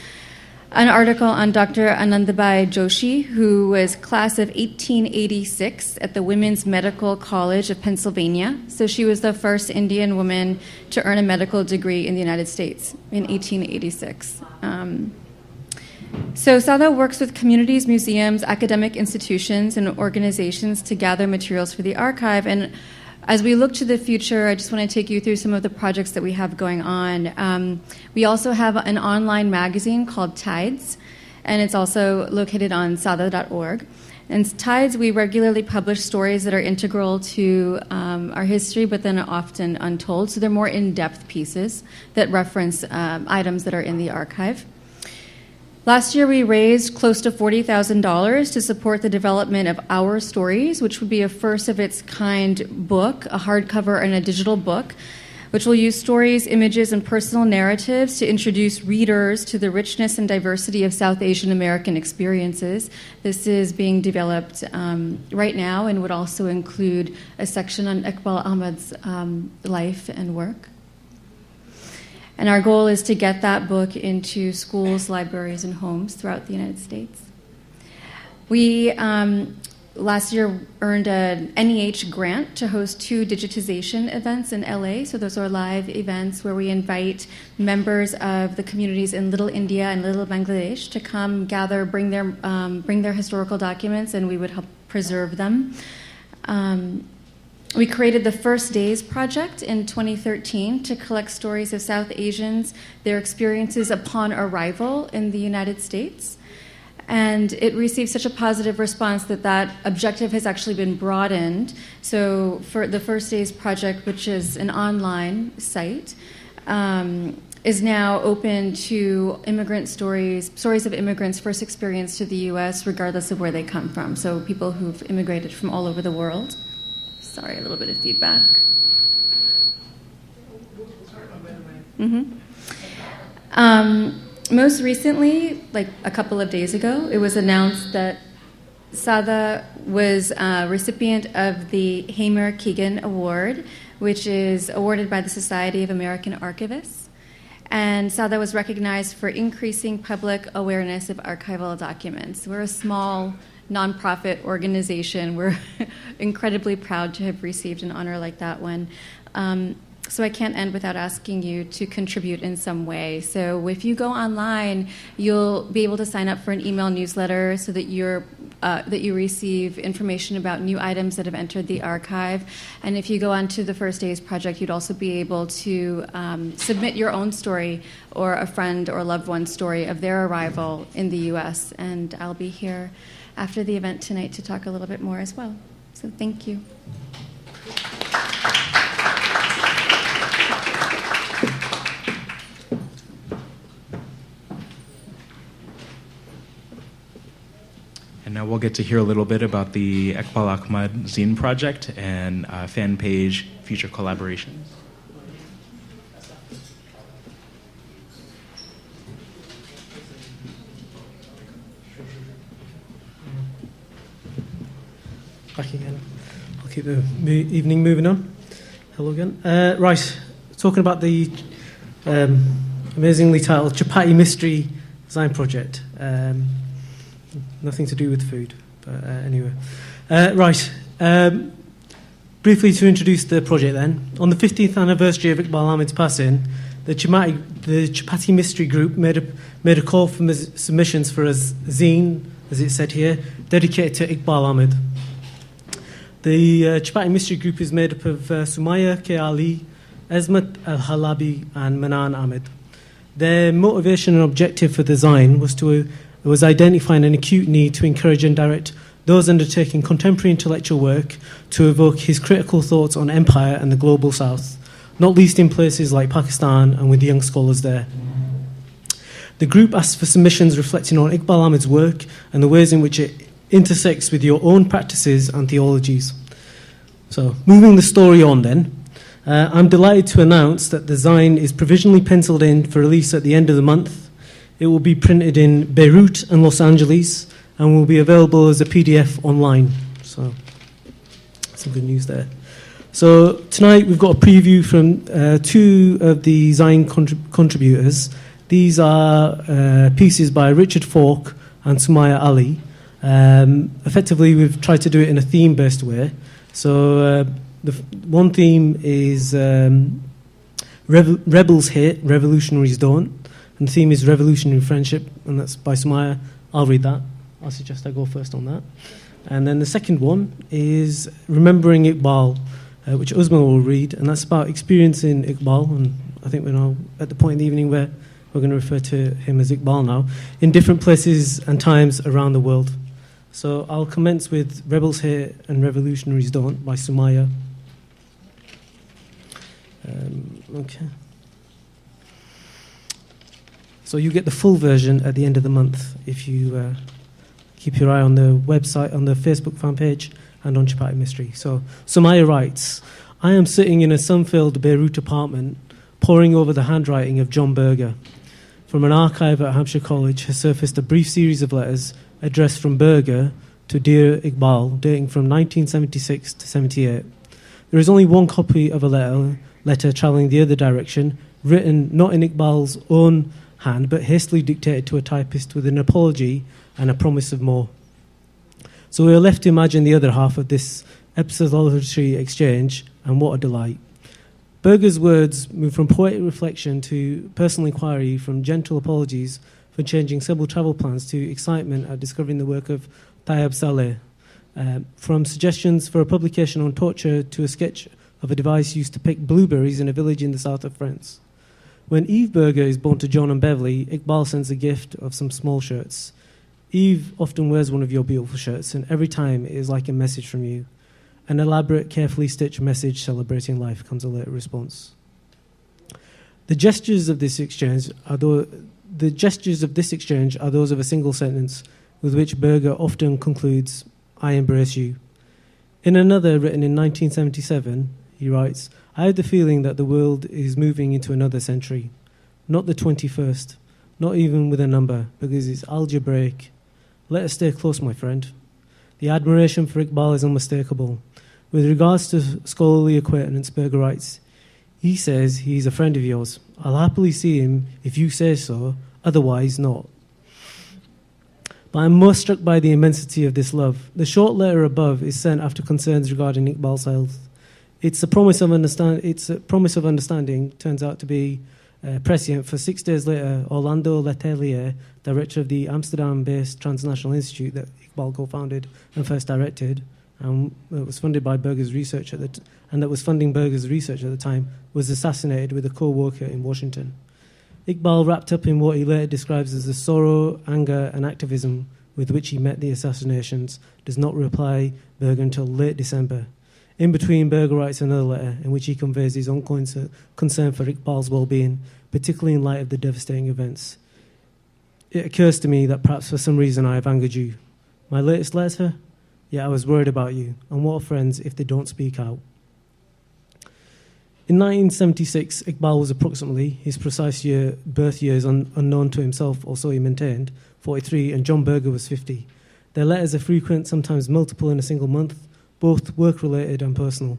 S8: an article on Dr. Anandabai Joshi, who was class of 1886 at the Women's Medical College of Pennsylvania. So she was the first Indian woman to earn a medical degree in the United States in 1886. So Sada works with communities, museums, academic institutions, and organizations to gather materials for the archive. And as we look to the future, I just want to take you through some of the projects that we have going on. We also have an online magazine called Tides, and it's also located on sada.org. And Tides, we regularly publish stories that are integral to our history, but then often untold. So they're more in-depth pieces that reference items that are in the archive. Last year, we raised close to $40,000 to support the development of Our Stories, which would be a first-of-its-kind book, a hardcover and a digital book, which will use stories, images, and personal narratives to introduce readers to the richness and diversity of South Asian American experiences. This is being developed right now and would also include a section on Eqbal Ahmad's life and work. And our goal is to get that book into schools, libraries, and homes throughout the United States. We last year earned an NEH grant to host 2 digitization events in LA. So those are live events where we invite members of the communities in Little India and Little Bangladesh to come gather, bring their historical documents, and we would help preserve them. We created the First Days Project in 2013 to collect stories of South Asians, their experiences upon arrival in the United States. And it received such a positive response that that objective has actually been broadened. So for the First Days Project, which is an online site, is now open to immigrant stories of immigrants' first experience to the U.S., regardless of where they come from. So people who've immigrated from all over the world. Sorry, a little bit of feedback. Most recently, like a couple of days ago, it was announced that Sada was a recipient of the Hamer Keegan Award, which is awarded by the Society of American Archivists. And Sada was recognized for increasing public awareness of archival documents. We're a small nonprofit organization. We're incredibly proud to have received an honor like that one. So I can't end without asking you to contribute in some way. So if you go online, you'll be able to sign up for an email newsletter so that you receive information about new items that have entered the archive. And if you go onto the First Days Project, you'd also be able to submit your own story or a friend or loved one's story of their arrival in the U.S. And I'll be here after the event tonight to talk a little bit more as well. So thank you.
S4: And now we'll get to hear a little bit about the Eqbal Ahmad Zine project and fan page future collaborations.
S1: Back again. I'll keep the evening moving on. Hello again. Right, talking about the amazingly titled Chapati Mystery Design Project. Nothing to do with food, but anyway. Briefly to introduce the project then. On the 15th anniversary of Eqbal Ahmad's passing, the Chapati Mystery Group made a call for submissions for a zine, as it said here, dedicated to Eqbal Ahmad. The Chapati Mystery Group is made up of Sumaya K. Ali, Esmat Al-Halabi, and Manan Ahmed. Their motivation and objective for the zine was identifying an acute need to encourage and direct those undertaking contemporary intellectual work to evoke his critical thoughts on empire and the global south, not least in places like Pakistan and with young scholars there. The group asked for submissions reflecting on Eqbal Ahmad's work and the ways in which it intersects with your own practices and theologies. So, moving the story on then, I'm delighted to announce that the design is provisionally penciled in for release at the end of the month. It will be printed in Beirut and Los Angeles and will be available as a PDF online. So, some good news there. So, tonight we've got a preview from two of the design contributors. These are pieces by Richard Falk and Sumaya Ali. Effectively, we've tried to do it in a theme-based way. So, the one theme is Rebels Hate, Revolutionaries Don't. And the theme is Revolutionary Friendship, and that's by Sumaya. I'll read that. I suggest I go first on that. And then the second one is Remembering Iqbal, which Uzma will read, and that's about experiencing Iqbal. And I think we're now at the point in the evening where we're going to refer to him as Iqbal now, in different places and times around the world. So I'll commence with Rebels Hate and Revolutionaries Don't by Sumaya. Okay. So you get the full version at the end of the month if you keep your eye on the website, on the Facebook fan page, and on Chapati Mystery. So Sumaya writes, I am sitting in a sun-filled Beirut apartment, poring over the handwriting of John Berger. From an archive at Hampshire College has surfaced a brief series of letters addressed from Berger to Dear Iqbal, dating from 1976 to 78. There is only one copy of a letter travelling the other direction, written not in Iqbal's own hand, but hastily dictated to a typist with an apology and a promise of more. So we are left to imagine the other half of this epistolary exchange, and what a delight. Berger's words move from poetic reflection to personal inquiry, from gentle apologies for changing several travel plans to excitement at discovering the work of Tayyab Saleh, from suggestions for a publication on torture to a sketch of a device used to pick blueberries in a village in the south of France. When Eve Berger is born to John and Beverly, Iqbal sends a gift of some small shirts. Eve often wears one of your beautiful shirts, and every time it is like a message from you. An elaborate, carefully stitched message celebrating life, comes a later response. The gestures of this exchange are those of a single sentence, with which Berger often concludes, I embrace you. In another, written in 1977, he writes, I have the feeling that the world is moving into another century, not the 21st, not even with a number, because it's algebraic. Let us stay close, my friend. The admiration for Iqbal is unmistakable. With regards to scholarly acquaintance, Berger writes, he says he is a friend of yours. I'll happily see him if you say so, otherwise not. But I'm most struck by the immensity of this love. The short letter above is sent after concerns regarding Iqbal's health. It's a promise of understanding turns out to be prescient, for 6 days later, Orlando Letelier, director of the Amsterdam-based Transnational Institute that Iqbal co-founded and first directed, and that was funded by Berger's research and that was funding Berger's research at the time, was assassinated with a co-worker in Washington. Iqbal, wrapped up in what he later describes as the sorrow, anger, and activism with which he met the assassinations, does not reply Berger until late December. In between, Berger writes another letter in which he conveys his own concern for Iqbal's well-being, particularly in light of the devastating events. It occurs to me that perhaps for some reason I have angered you. My latest letter? Yeah, I was worried about you, and what are friends if they don't speak out? In 1976, Iqbal was approximately, his precise birth year is unknown to himself, or so he maintained, 43, and John Berger was 50. Their letters are frequent, sometimes multiple in a single month, both work-related and personal.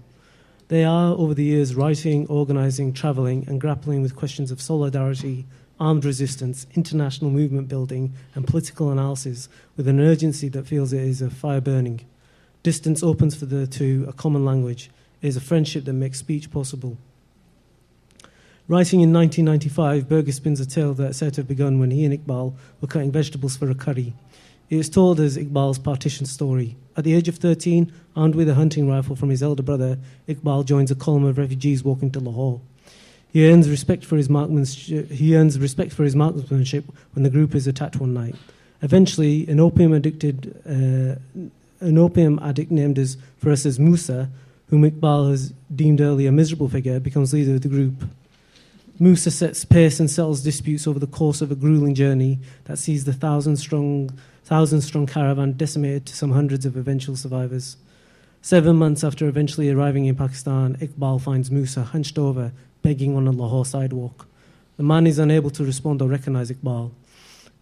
S1: They are, over the years, writing, organising, travelling, and grappling with questions of solidarity, armed resistance, international movement building, and political analysis with an urgency that feels it is a fire burning. Distance opens for the two a common language. It is a friendship that makes speech possible. Writing in 1995, Berger spins a tale that is said to have begun when he and Iqbal were cutting vegetables for a curry. It is told as Iqbal's partition story. At the age of 13, armed with a hunting rifle from his elder brother, Iqbal joins a column of refugees walking to Lahore. He earns respect for his marksmanship when the group is attacked one night. Eventually, an opium-addicted an opium addict named for us as Musa, whom Iqbal has deemed earlier a miserable figure, becomes leader of the group. Musa sets pace and settles disputes over the course of a grueling journey that sees the thousand-strong caravan decimated to some hundreds of eventual survivors. 7 months after eventually arriving in Pakistan, Iqbal finds Musa hunched over, begging on a Lahore sidewalk. The man is unable to respond or recognize Iqbal.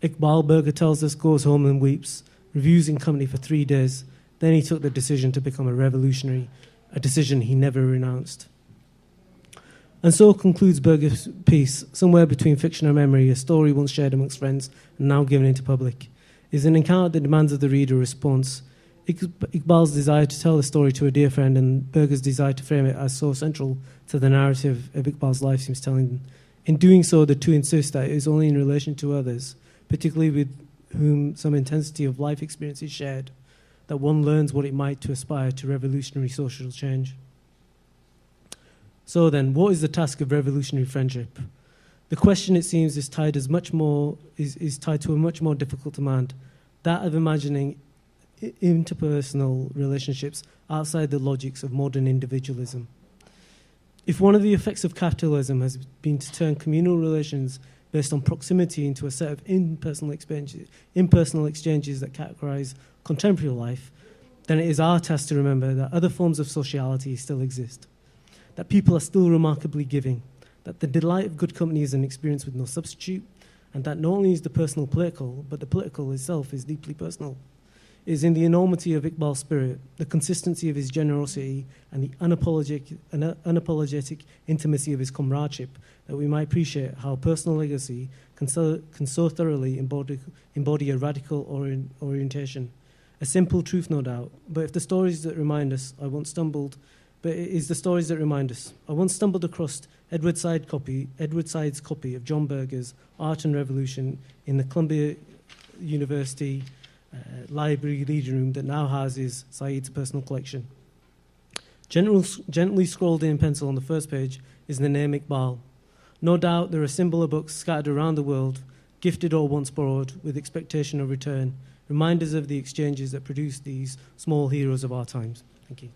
S1: Iqbal, Berger tells us, goes home and weeps, reviews in company for 3 days. Then he took the decision to become a revolutionary, a decision he never renounced. And so concludes Berger's piece, somewhere between fiction and memory, a story once shared amongst friends and now given into public. It is an encounter that demands of the reader a response. Iqbal's desire to tell the story to a dear friend and Berger's desire to frame it as so central to the narrative of Iqbal's life seems telling. In doing so, the two insist that it is only in relation to others, particularly with whom some intensity of life experience is shared, that one learns what it might to aspire to revolutionary social change. So then, what is the task of revolutionary friendship? The question, it seems, is tied to a much more difficult demand, that of imagining interpersonal relationships outside the logics of modern individualism. If one of the effects of capitalism has been to turn communal relations based on proximity into a set of impersonal exchanges that characterize contemporary life, then it is our task to remember that other forms of sociality still exist, that people are still remarkably giving, that the delight of good company is an experience with no substitute, and that not only is the personal political, but the political itself is deeply personal. It is in the enormity of Iqbal's spirit, the consistency of his generosity, and the unapologetic intimacy of his comradeship that we might appreciate how personal legacy can so thoroughly embody a radical orientation. A simple truth, no doubt, but if the stories that remind us, I once stumbled across Edward Said's copy of John Berger's Art and Revolution in the Columbia University library reading room that now houses Said's personal collection. Gently scrolled in pencil on the first page is the name Iqbal. No doubt there are similar books scattered around the world, gifted or once borrowed, with expectation of return, reminders of the exchanges that produce these small heroes of our times. Thank you.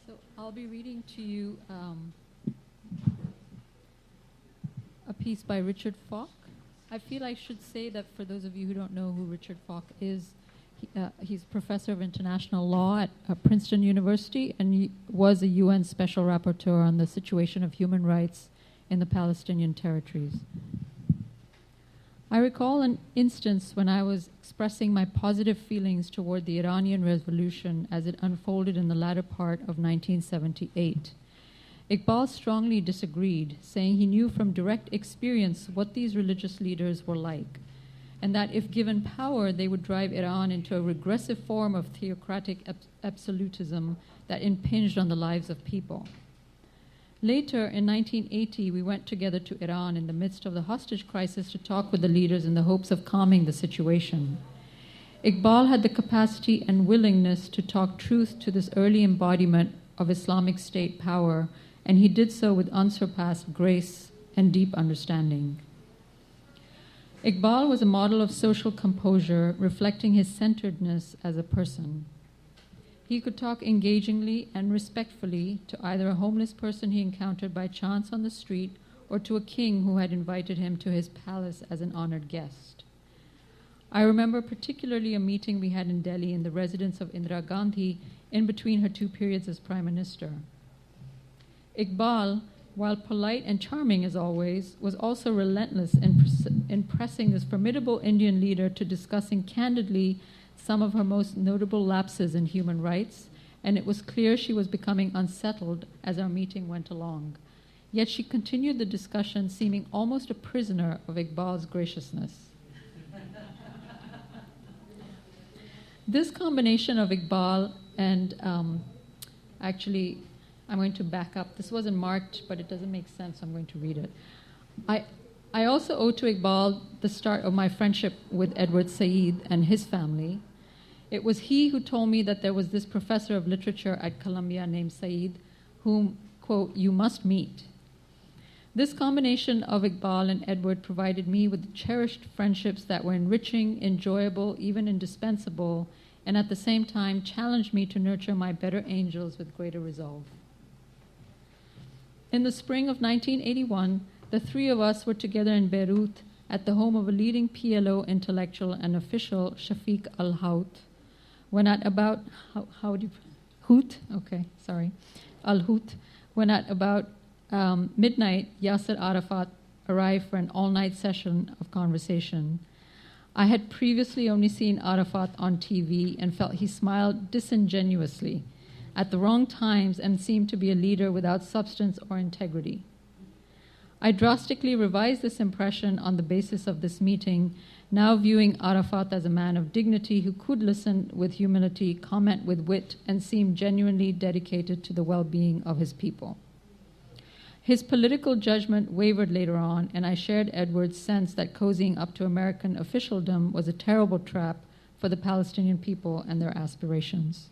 S2: So I'll be reading to you a piece by Richard Falk. I feel I should say that for those of you who don't know who Richard Falk is, he's professor of international law at Princeton University, and he was a UN Special Rapporteur on the situation of human rights in the Palestinian territories. I recall an instance when I was expressing my positive feelings toward the Iranian Revolution as it unfolded in the latter part of 1978. Iqbal strongly disagreed, saying he knew from direct experience what these religious leaders were like, and that if given power, they would drive Iran into a regressive form of theocratic absolutism that impinged on the lives of people. Later, in 1980, we went together to Iran in the midst of the hostage crisis to talk with the leaders in the hopes of calming the situation. Iqbal had the capacity and willingness to talk truth to this early embodiment of Islamic State power, and he did so with unsurpassed grace and deep understanding. Iqbal was a model of social composure, reflecting his centeredness as a person. He could talk engagingly and respectfully to either a homeless person he encountered by chance on the street or to a king who had invited him to his palace as an honored guest. I remember particularly a meeting we had in Delhi in the residence of Indira Gandhi in between her 2 periods as Prime Minister. Iqbal, while polite and charming as always, was also relentless in pressing this formidable Indian leader to discussing candidly some of her most notable lapses in human rights, and it was clear she was becoming unsettled as our meeting went along. Yet she continued the discussion, seeming almost a prisoner of Iqbal's graciousness. This combination of Iqbal and actually, I'm going to back up. This wasn't marked, but it doesn't make sense, so I'm going to read it. I also owe to Iqbal the start of my friendship with Edward Said and his family. It was he who told me that there was this professor of literature at Columbia named Said, whom, quote, you must meet. This combination of Iqbal and Edward provided me with cherished friendships that were enriching, enjoyable, even indispensable, and at the same time challenged me to nurture my better angels with greater resolve. In the spring of 1981, the three of us were together in Beirut at the home of a leading PLO intellectual and official, Shafiq al-Hout, when at about, Al-Hout, when at about midnight, Yasser Arafat arrived for an all-night session of conversation. I had previously only seen Arafat on TV and felt he smiled disingenuously at the wrong times and seemed to be a leader without substance or integrity. I drastically revised this impression on the basis of this meeting, now viewing Arafat as a man of dignity who could listen with humility, comment with wit, and seem genuinely dedicated to the well-being of his people. His political judgment wavered later on, and I shared Edward's sense that cozying up to American officialdom was a terrible trap for the Palestinian people and their aspirations.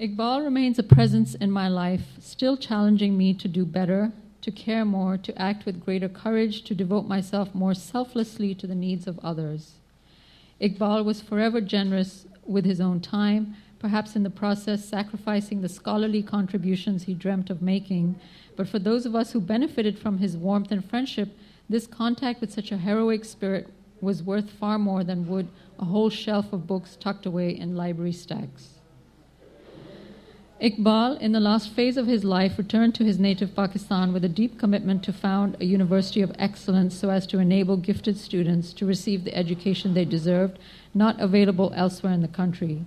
S2: Iqbal remains a presence in my life, still challenging me to do better, to care more, to act with greater courage, to devote myself more selflessly to the needs of others. Iqbal was forever generous with his own time, perhaps in the process sacrificing the scholarly contributions he dreamt of making. But for those of us who benefited from his warmth and friendship, this contact with such a heroic spirit was worth far more than would a whole shelf of books tucked away in library stacks. Iqbal, in the last phase of his life, returned to his native Pakistan with a deep commitment to found a university of excellence so as to enable gifted students to receive the education they deserved, not available elsewhere in the country.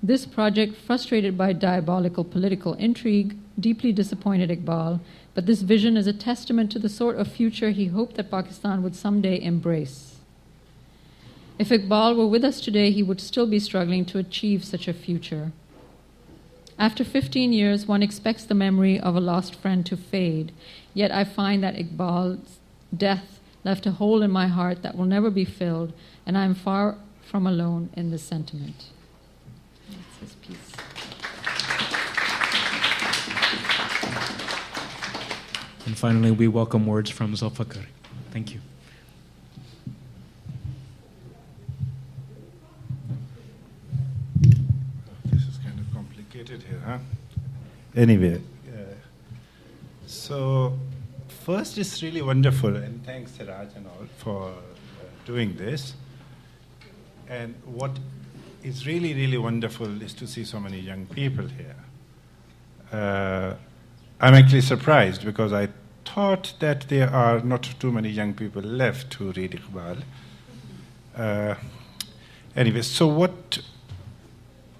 S2: This project, frustrated by diabolical political intrigue, deeply disappointed Iqbal, but this vision is a testament to the sort of future he hoped that Pakistan would someday embrace. If Iqbal were with us today, he would still be struggling to achieve such a future. After 15 years, one expects the memory of a lost friend to fade, yet I find that Iqbal's death left a hole in my heart that will never be filled, and I am far from alone in this sentiment. That's his piece.
S4: And finally, we welcome words from Zulfikar. Thank you.
S3: This is kind of complicated here, huh? Anyway, so first it's really wonderful, and thanks Siraj and all for doing this. And what is really, really wonderful is to see so many young people here. I'm actually surprised because I thought that there are not too many young people left who read Iqbal. Anyway, so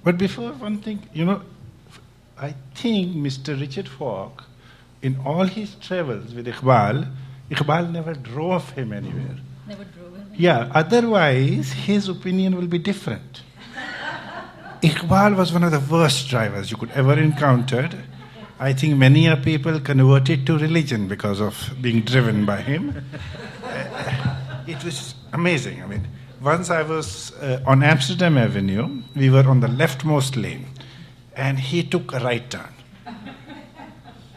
S3: but before one thing, I think Mr. Richard Falk, in all his travels with Iqbal never drove him anywhere.
S2: Never drove him.
S3: Yeah, otherwise his opinion will be different. Iqbal was one of the worst drivers you could ever encounter. I think many a people converted to religion because of being driven by him. It was amazing. I mean, once I was on Amsterdam Avenue, we were on the leftmost lane, and he took a right turn.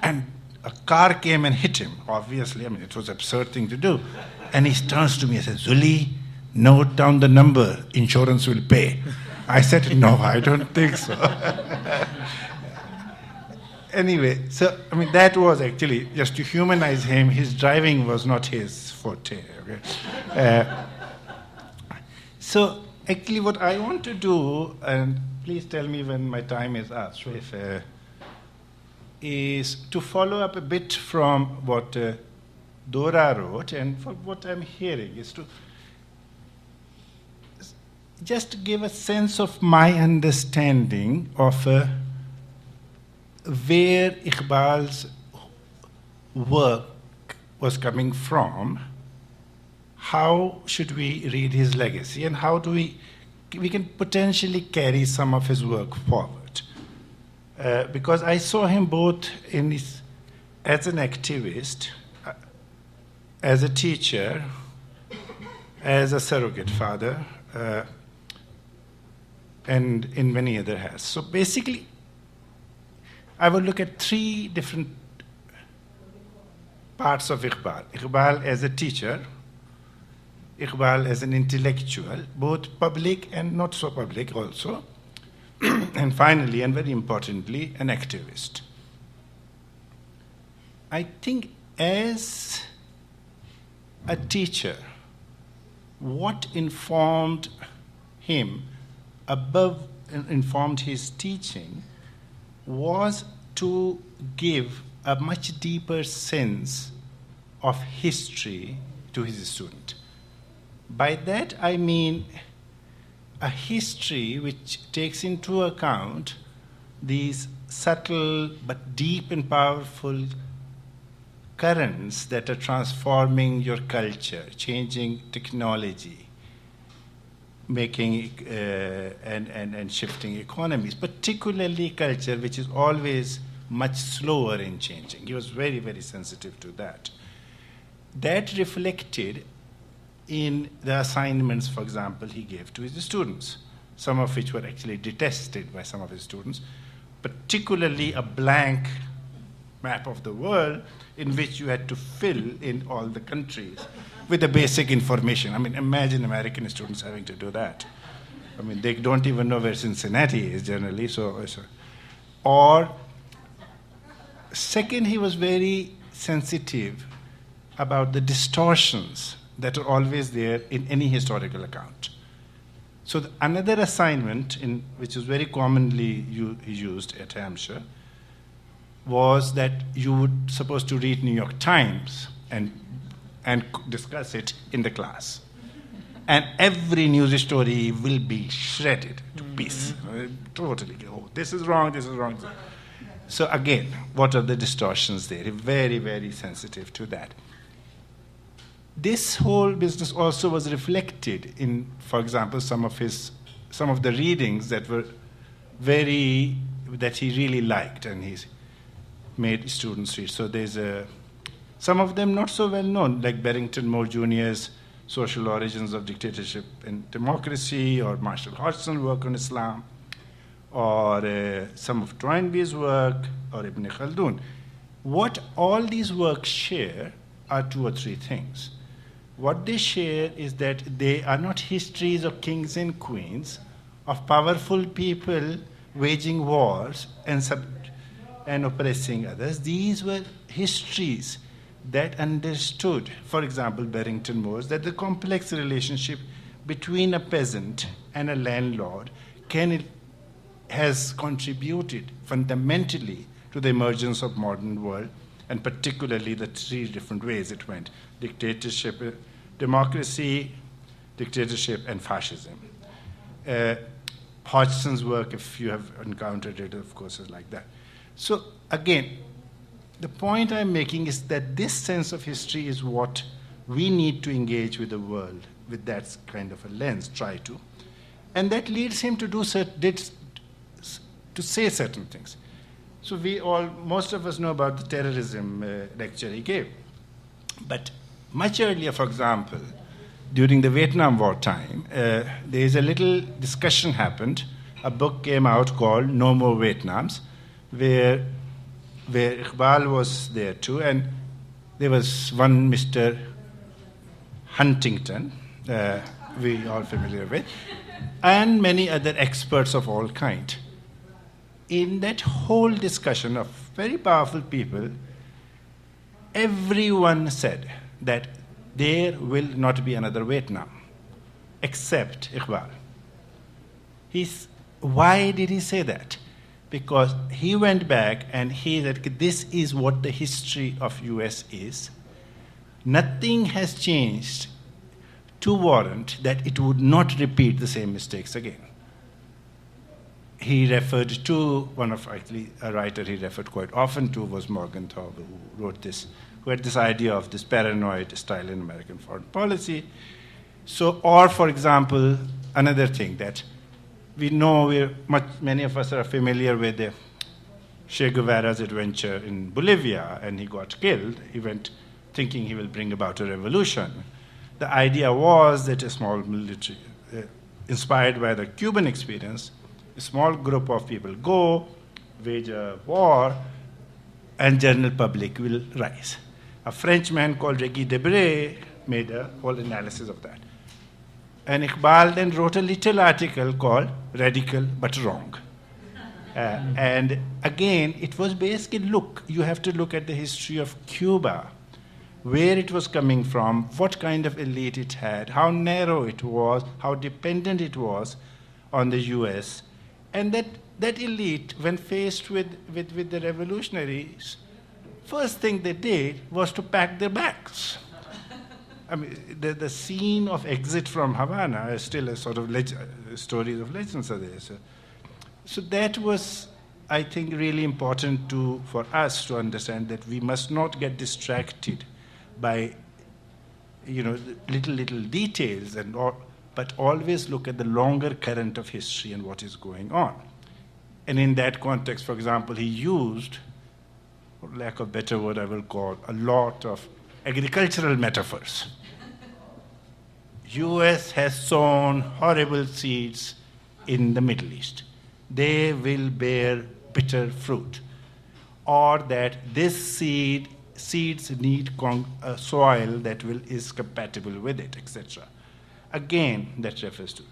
S3: And a car came and hit him, obviously. I mean, it was an absurd thing to do. And he turns to me and says, Zuli, note down the number, insurance will pay. I said, no, I don't think so. Anyway, so, I mean, that was actually, just to humanize him, his driving was not his forte. Okay? So, actually, what I want to do, and please tell me when my time is up, sure. Is to follow up a bit from what Dora wrote, and for what I'm hearing is to just give a sense of my understanding of where Iqbal's work was coming from, how should we read his legacy, and how do we can potentially carry some of his work forward. Because I saw him both as an activist, as a teacher, as a surrogate father, and in many other hats. So basically, I will look at three different parts of Iqbal. Iqbal as a teacher, Iqbal as an intellectual, both public and not so public also, and finally, and very importantly, an activist. I think as a teacher, what informed him informed his teaching was to give a much deeper sense of history to his student. By that I mean a history which takes into account these subtle but deep and powerful currents that are transforming your culture, changing technology, making and shifting economies, particularly culture, which is always much slower in changing. He was very, very sensitive to that. That reflected in the assignments, for example, he gave to his students, some of which were actually detested by some of his students, particularly a blank map of the world in which you had to fill in all the countries with the basic information. I mean, imagine American students having to do that. I mean, they don't even know where Cincinnati is generally. Or, second, he was very sensitive about the distortions that are always there in any historical account. So another assignment, which is very commonly used at Hampshire, was that you would supposed to read New York Times and discuss it in the class. And every news story will be shredded to pieces. Totally. Oh, this is wrong, this is wrong. So again, what are the distortions there? Very, very sensitive to that. This whole business also was reflected in, for example, some of the readings that he really liked, and he's made students read. So there's some of them not so well known, like Barrington Moore Jr.'s Social Origins of Dictatorship and Democracy, or Marshall Hodgson's work on Islam, or some of Toynbee's work, or Ibn Khaldun. What all these works share are two or three things. What they share is that they are not histories of kings and queens, of powerful people waging wars and oppressing others. These were histories that understood, for example, Barrington Moore's, that the complex relationship between a peasant and a landlord has contributed fundamentally to the emergence of modern world, and particularly the three different ways it went: dictatorship, democracy, dictatorship, and fascism. Hodgson's work, if you have encountered it, of course, is like that. So again, the point I'm making is that this sense of history is what we need to engage with the world with that kind of a lens, try to. And that leads him to say certain things. So most of us know about the terrorism lecture he gave. But much earlier, for example, during the Vietnam War time, there is a little discussion happened. A book came out called No More Vietnams, where Iqbal was there too, and there was one Mr. Huntington, we all familiar with, and many other experts of all kind. In that whole discussion of very powerful people, everyone said that there will not be another Vietnam, except Iqbal. Why did he say that? Because he went back and he said, this is what the history of US is. Nothing has changed to warrant that it would not repeat the same mistakes again. He referred to a writer he referred quite often to was Morgenthau, who had this idea of this paranoid style in American foreign policy. So, or for example, another thing that we know, many of us are familiar with the Che Guevara's adventure in Bolivia, and he got killed. He went thinking he will bring about a revolution. The idea was that a small military, inspired by the Cuban experience, a small group of people go, wage a war, and general public will rise. A Frenchman called Regis Debray made a whole analysis of that. And Iqbal then wrote a little article called Radical But Wrong. And again, it was basically, look, you have to look at the history of Cuba, where it was coming from, what kind of elite it had, how narrow it was, how dependent it was on the US. And that elite, when faced with the revolutionaries, first thing they did was to pack their bags. I mean, the scene of exit from Havana is still a sort of stories of legends are there. So that was, I think, really important for us to understand that we must not get distracted by, little details but always look at the longer current of history and what is going on. And in that context, for example, he used, for lack of a better word, I will call a lot of agricultural metaphors. US has sown horrible seeds in the Middle East. They will bear bitter fruit. Or that this seeds need soil that is compatible with it, etc. Again, that refers to.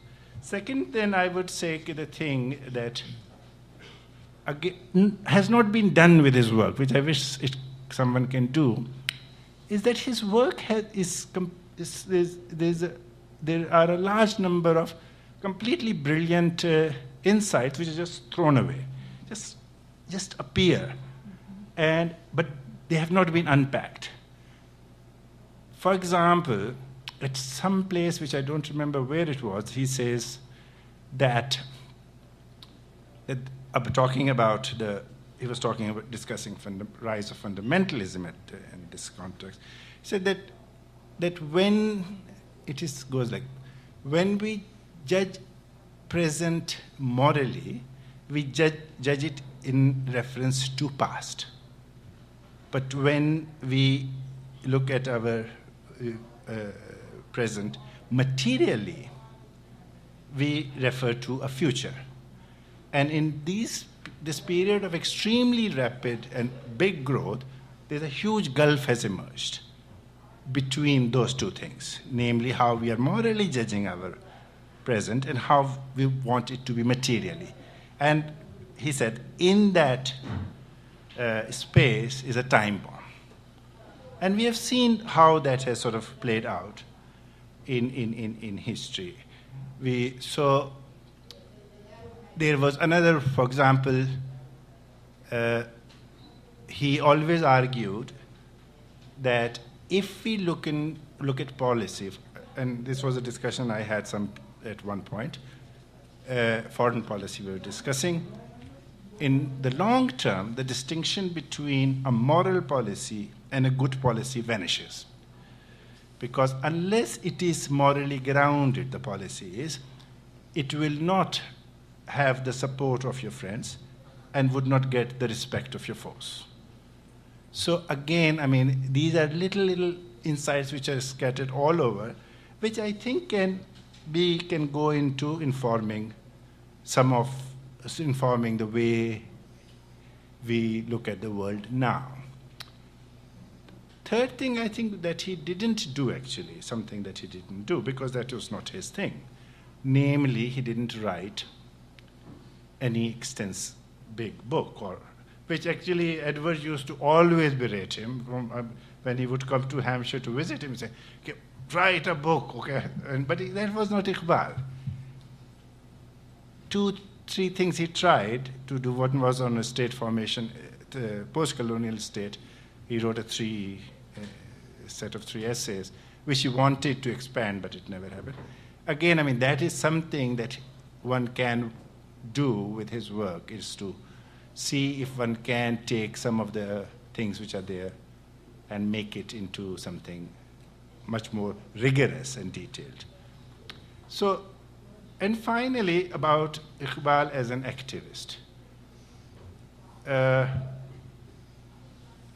S3: Second, then I would say the thing that again, has not been done with his work, which I wish someone can do, is that his work there are a large number of completely brilliant insights which are just thrown away, just appear, but they have not been unpacked. For example, at some place which I don't remember where it was, he says that he was talking about discussing rise of fundamentalism in this context. He said that when goes like, when we judge present morally, we judge it in reference to past. But when we look at our present materially, we refer to a future. And in this period of extremely rapid and big growth, there's a huge gulf has emerged between those two things, namely how we are morally judging our present and how we want it to be materially. And he said, in that space is a time bomb. And we have seen how that has sort of played out in history. So there was another, for example, he always argued that if we look at policy, and this was a discussion I had at one point, foreign policy we were discussing, in the long term, the distinction between a moral policy and a good policy vanishes. Because unless it is morally grounded, the policy is, it will not have the support of your friends and would not get the respect of your foes. So again, I mean, these are little insights which are scattered all over, which I think can go into informing the way we look at the world now. Third thing I think that he didn't do actually, something that he didn't do, because that was not his thing. Namely, he didn't write any extensive big book, which actually Edward used to always berate him when he would come to Hampshire to visit him and say, okay, write a book, okay? But that was not Iqbal. 2-3 things he tried to do. One was on a state formation, the post-colonial state. He wrote a set of 3 essays, which he wanted to expand, but it never happened. Again, I mean, that is something that one can do with his work, is to see if one can take some of the things which are there and make it into something much more rigorous and detailed. So, and finally, about Iqbal as an activist. I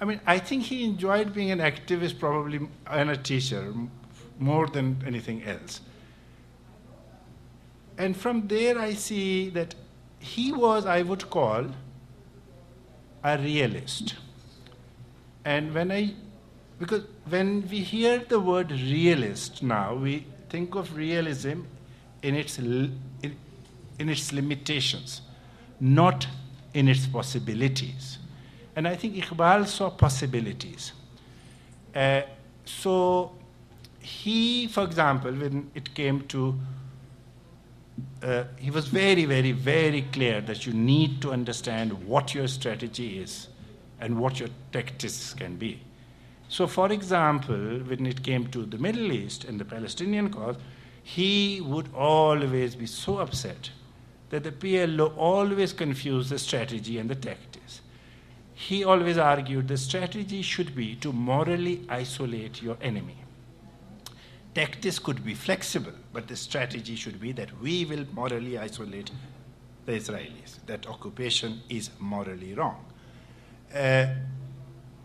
S3: mean, I think he enjoyed being an activist probably and a teacher more than anything else. And from there I see that he was, I would call, a realist. And when because when we hear the word realist now, we think of realism in its limitations, not in its possibilities. And I think Iqbal saw possibilities. So he, for example, when it came to, he was very, very, very clear that you need to understand what your strategy is and what your tactics can be. So, for example, when it came to the Middle East and the Palestinian cause, he would always be so upset that the PLO always confused the strategy and the tactics. He always argued the strategy should be to morally isolate your enemy. Tactics could be flexible, but the strategy should be that we will morally isolate the Israelis. That occupation is morally wrong.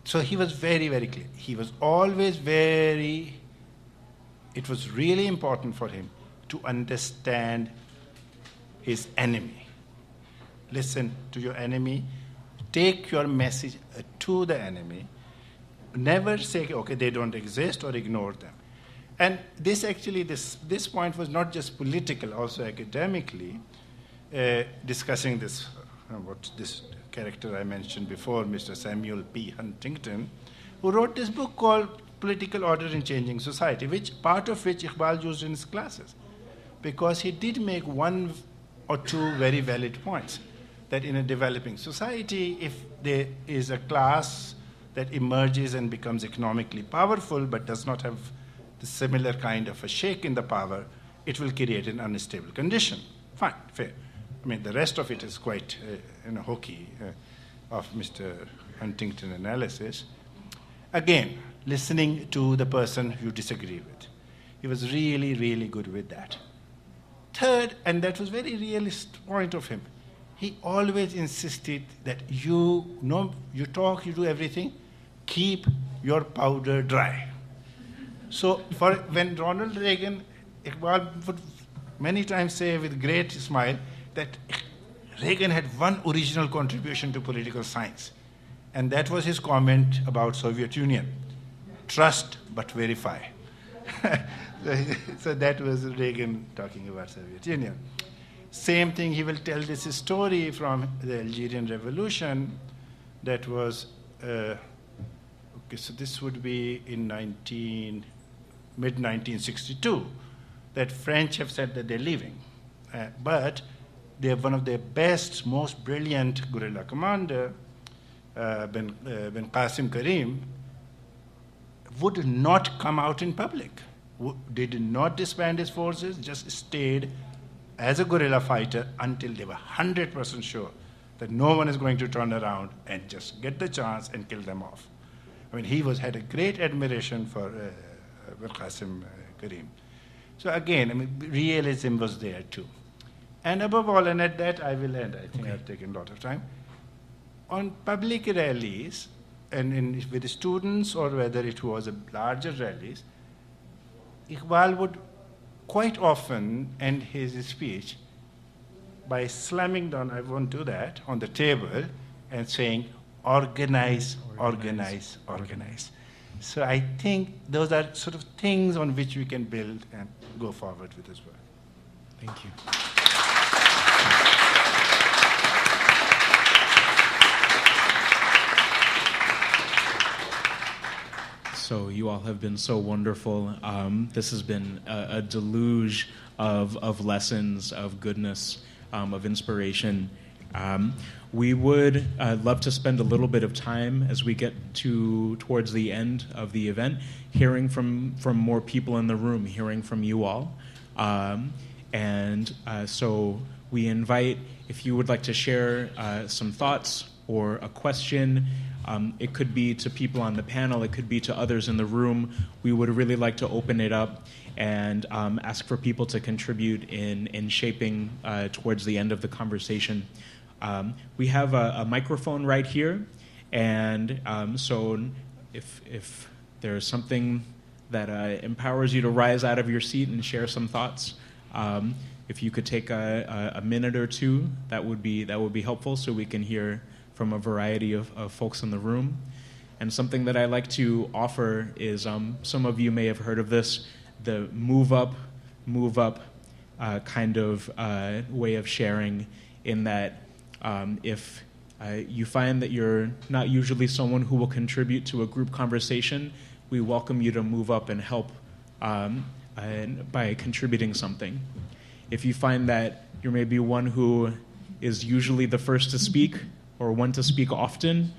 S3: So he was very, very clear. He was always it was really important for him to understand his enemy. Listen to your enemy. Take your message to the enemy. Never say, okay, they don't exist, or ignore them. And this actually, this point was not just political, also academically, discussing this, what this character I mentioned before, Mr. Samuel P. Huntington, who wrote this book called Political Order in Changing Society, which part of which Iqbal used in his classes, because he did make one or two very valid points, that in a developing society, if there is a class that emerges and becomes economically powerful but does not have the similar kind of a shake in the power, it will create an unstable condition. Fine, fair. I mean, the rest of it is quite hokey of Mr. Huntington analysis. Again, listening to the person you disagree with. He was really, really good with that. Third, and that was very realist point of him, he always insisted that you talk, you do everything, keep your powder dry. So when Ronald Reagan, Iqbal would many times say with great smile that Reagan had one original contribution to political science, and that was his comment about Soviet Union: trust but verify. So that was Reagan talking about Soviet Union. Same thing, he will tell this story from the Algerian Revolution that was, so this would be in mid-1962, that French have said that they're leaving. But they're one of their best, most brilliant guerrilla commander, Ben Qasim Karim, would not come out in public. Did not disband his forces, just stayed as a guerrilla fighter until they were 100% sure that no one is going to turn around and just get the chance and kill them off. I mean, he had a great admiration for Qasim Karim. So again, I mean, realism was there too. And above all, and at that I will end, I think I've taken a lot of time, on public rallies, and with the students or whether it was a larger rallies, Iqbal would quite often end his speech by slamming down, I won't do that, on the table and saying, organize, organize, organize. So I think those are sort of things on which we can build and go forward with this work.
S4: Thank you. So you all have been so wonderful. This has been a deluge of lessons, of goodness, of inspiration. We would love to spend a little bit of time as we get towards the end of the event, hearing from more people in the room, hearing from you all. So we invite, if you would like to share some thoughts or a question, it could be to people on the panel, it could be to others in the room. We would really like to open it up and ask for people to contribute in shaping towards the end of the conversation. We have a microphone right here, and so if there's something that empowers you to rise out of your seat and share some thoughts, if you could take a minute or two, that would be helpful, so we can hear from a variety of folks in the room. And something that I like to offer is, some of you may have heard of this, the move up kind of way of sharing, in that if you find that you're not usually someone who will contribute to a group conversation, we welcome you to move up and help by contributing something. If you find that you're maybe one who is usually the first to speak or one to speak often,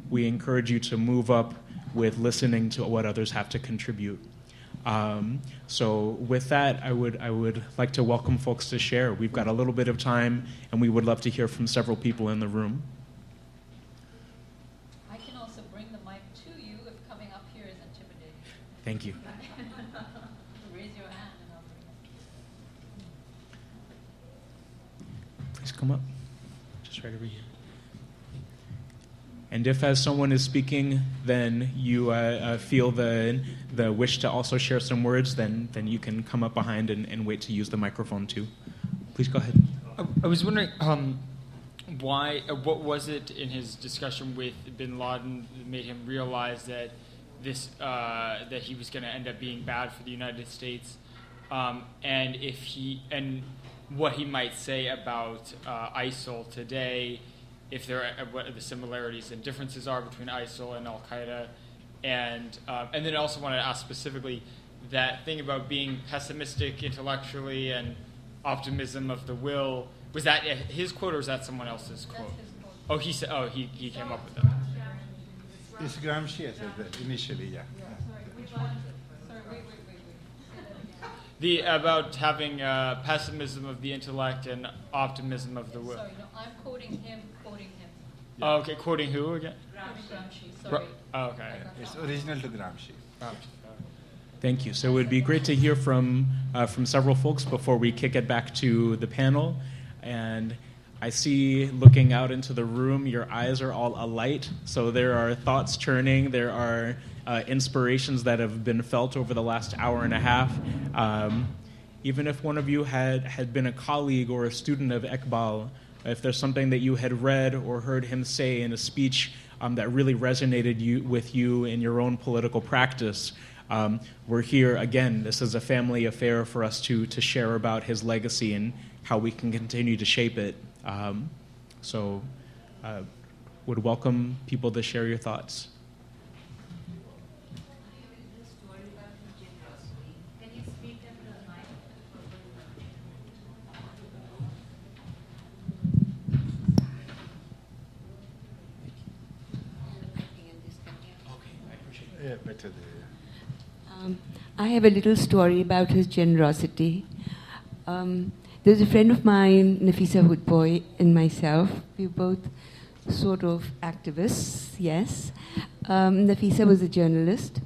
S4: we encourage you to move up with listening to what others have to contribute. So with that, I would like to welcome folks to share. We've got a little bit of time, and we would love to hear from several people in the room.
S2: I can also bring the mic to you if coming up here is intimidating.
S4: Thank you.
S2: Raise your hand and I'll bring it.
S4: Please come up. Just right over here. And if, as someone is speaking, then you feel the wish to also share some words, then you can come up behind and wait to use the microphone too. Please go ahead.
S9: I was wondering what was it in his discussion with bin Laden that made him realize that that he was going to end up being bad for the United States, and what he might say about ISIL today, if there are, what the similarities and differences are between ISIL and Al Qaeda, and then I also wanted to ask specifically that thing about being pessimistic intellectually and optimism of the will. Was that his quote or was that someone else's quote?
S2: That's his quote.
S9: Oh, he said. Oh, he came up with that.
S3: It's Gramsci said that initially, yeah.
S9: The about having pessimism of the intellect and optimism of the will.
S2: Sorry, no, I'm quoting him.
S9: Oh, okay, quoting who again?
S2: Gramsci, sorry.
S9: Oh, okay.
S3: It's original to Gramsci.
S4: Thank you. So it would be great to hear from several folks before we kick it back to the panel. And I see, looking out into the room, your eyes are all alight. So there are thoughts churning. There are inspirations that have been felt over the last hour and a half. Even if one of you had been a colleague or a student of Eqbal, if there's something that you had read or heard him say in a speech that really resonated with you in your own political practice, we're here again. This is a family affair for us to share about his legacy and how we can continue to shape it. So would welcome people to share your thoughts.
S3: Yeah, better there.
S10: I have a little story about his generosity. There's a friend of mine, Nafisa Hoodboy, and myself. We're both sort of activists, yes. Nafisa was a journalist.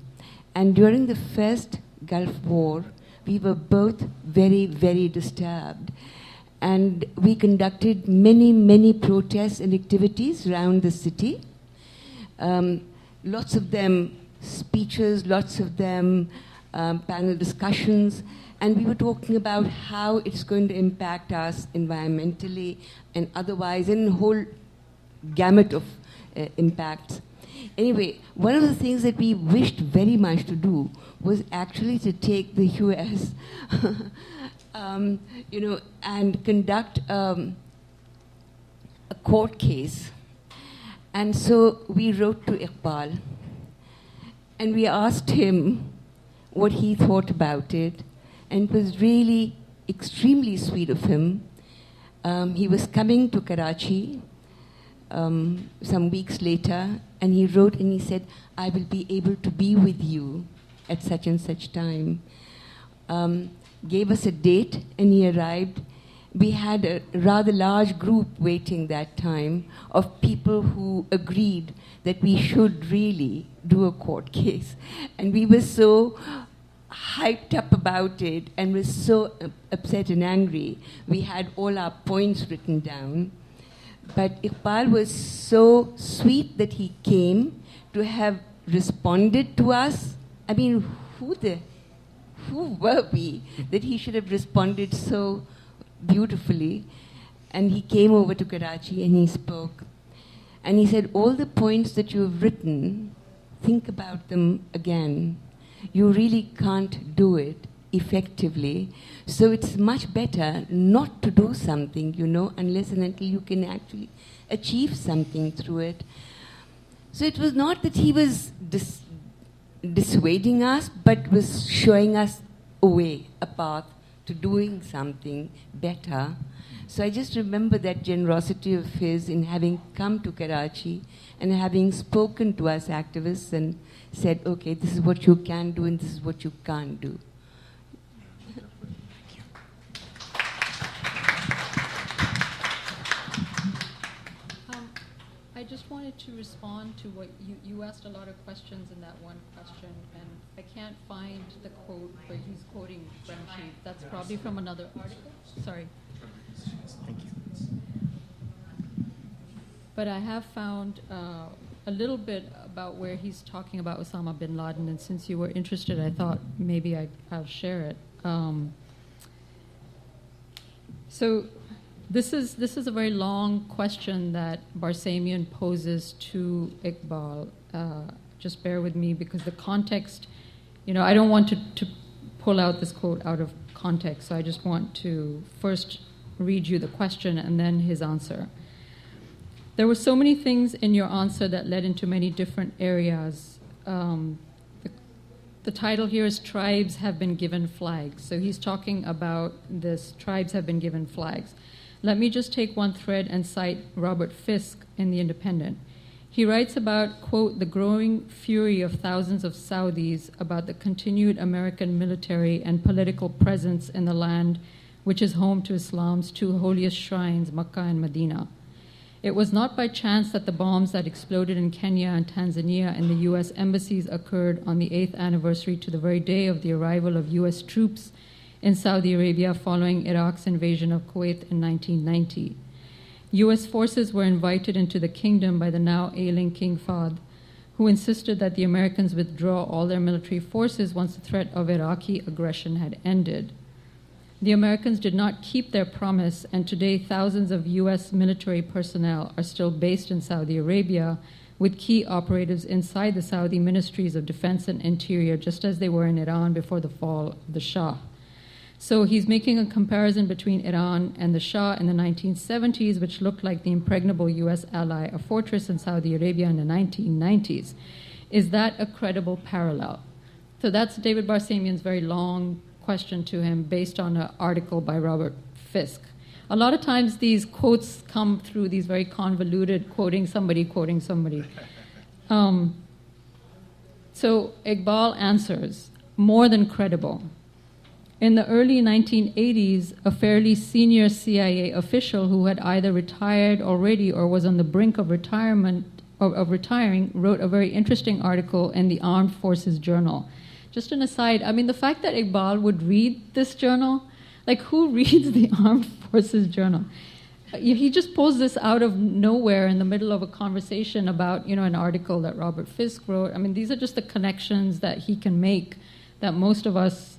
S10: And during the first Gulf War, we were both very, very disturbed. And we conducted many, many protests and activities around the city. Lots of them speeches, lots of them panel discussions, and we were talking about how it's going to impact us environmentally and otherwise, and a whole gamut of impacts. Anyway, one of the things that we wished very much to do was actually to take the US, and conduct a court case. And so we wrote to Eqbal, and we asked him what he thought about it, and it was really extremely sweet of him. He was coming to Karachi some weeks later, and he wrote and he said, I will be able to be with you at such and such time. Gave us a date, and he arrived. We had a rather large group waiting that time of people who agreed that we should really do a court case. And we were so hyped up about it and were so upset and angry. We had all our points written down. But Iqbal was so sweet that he came to have responded to us. I mean, who were we that he should have responded so beautifully? And he came over to Karachi and he spoke. And he said, all the points that you have written think about them again, you really can't do it effectively. So it's much better not to do something, unless and until you can actually achieve something through it. So it was not that he was dissuading us, but was showing us a way, a path to doing something better. So I just remember that generosity of his in having come to Karachi and having spoken to us activists and said, okay, this is what you can do and this is what you can't do.
S2: I just wanted to respond to what you asked a lot of questions in that one question, and I can't find the quote where he's quoting Gramsci. That's probably from another article. Sorry.
S4: Thank you.
S2: But I have found a little bit about where he's talking about Osama bin Laden, and since you were interested, I thought maybe I'll share it. So this is a very long question that Barsamian poses to Eqbal. Just bear with me because the context, I don't want to pull out this quote out of context, so I just want to first read you the question and then his answer. There were so many things in your answer that led into many different areas. The title here is Tribes Have Been Given Flags. So he's talking about this, tribes have been given flags. Let me just take one thread and cite Robert Fisk in The Independent. He writes about, quote, the growing fury of thousands of Saudis about the continued American military and political presence in the land which is home to Islam's two holiest shrines, Makkah and Medina. It was not by chance that the bombs that exploded in Kenya and Tanzania and the U.S. embassies occurred on the 8th anniversary to the very day of the arrival of U.S. troops in Saudi Arabia following Iraq's invasion of Kuwait in 1990. U.S. forces were invited into the kingdom by the now ailing King Fahd, who insisted that the Americans withdraw all their military forces once the threat of Iraqi aggression had ended. The Americans did not keep their promise, and today thousands of U.S. military personnel are still based in Saudi Arabia, with key operatives inside the Saudi ministries of defense and interior, just as they were in Iran before the fall of the Shah. So he's making a comparison between Iran and the Shah in the 1970s, which looked like the impregnable U.S. ally, a fortress in Saudi Arabia in the 1990s. Is that a credible parallel? So that's David Barsamian's very long question to him based on an article by Robert Fisk. A lot of times these quotes come through these very convoluted quoting somebody. So Eqbal answers, more than credible. In the early 1980s, a fairly senior CIA official who had either retired already or was on the brink of retiring wrote a very interesting article in the Armed Forces Journal. Just an aside, I mean, the fact that Eqbal would read this journal, like who reads the Armed Forces Journal? He just pulls this out of nowhere in the middle of a conversation about, an article that Robert Fisk wrote. I mean, these are just the connections that he can make that most of us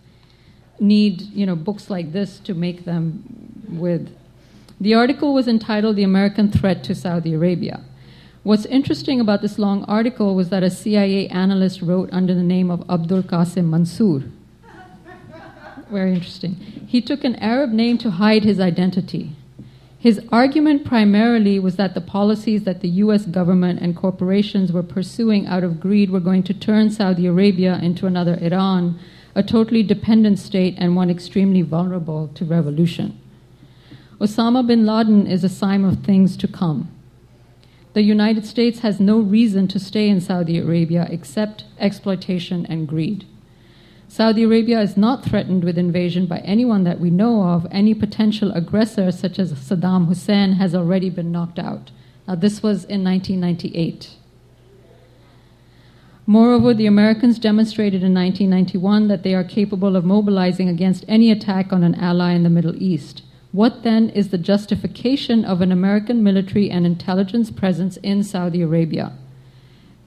S2: need, books like this to make them with. The article was entitled The American Threat to Saudi Arabia. What's interesting about this long article was that a CIA analyst wrote under the name of Abdul Qasim Mansour. Very interesting. He took an Arab name to hide his identity. His argument primarily was that the policies that the U.S. government and corporations were pursuing out of greed were going to turn Saudi Arabia into another Iran, a totally dependent state and one extremely vulnerable to revolution. Osama bin Laden is a sign of things to come. The United States has no reason to stay in Saudi Arabia except exploitation and greed. Saudi Arabia is not threatened with invasion by anyone that we know of. Any potential aggressor, such as Saddam Hussein, has already been knocked out. Now, this was in 1998. Moreover, the Americans demonstrated in 1991 that they are capable of mobilizing against any attack on an ally in the Middle East. What then is the justification of an American military and intelligence presence in Saudi Arabia?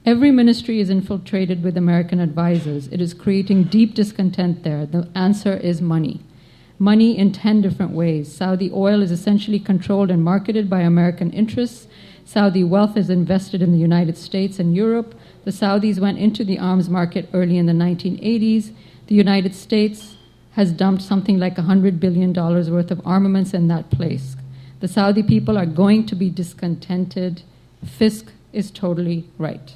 S2: Every ministry is infiltrated with American advisors. It is creating deep discontent there. The answer is money. Money in 10 different ways. Saudi oil is essentially controlled and marketed by American interests. Saudi wealth is invested in the United States and Europe. The Saudis went into the arms market early in the 1980s. The United States has dumped something like $100 billion worth of armaments in that place. The Saudi people are going to be discontented. Fisk is totally right.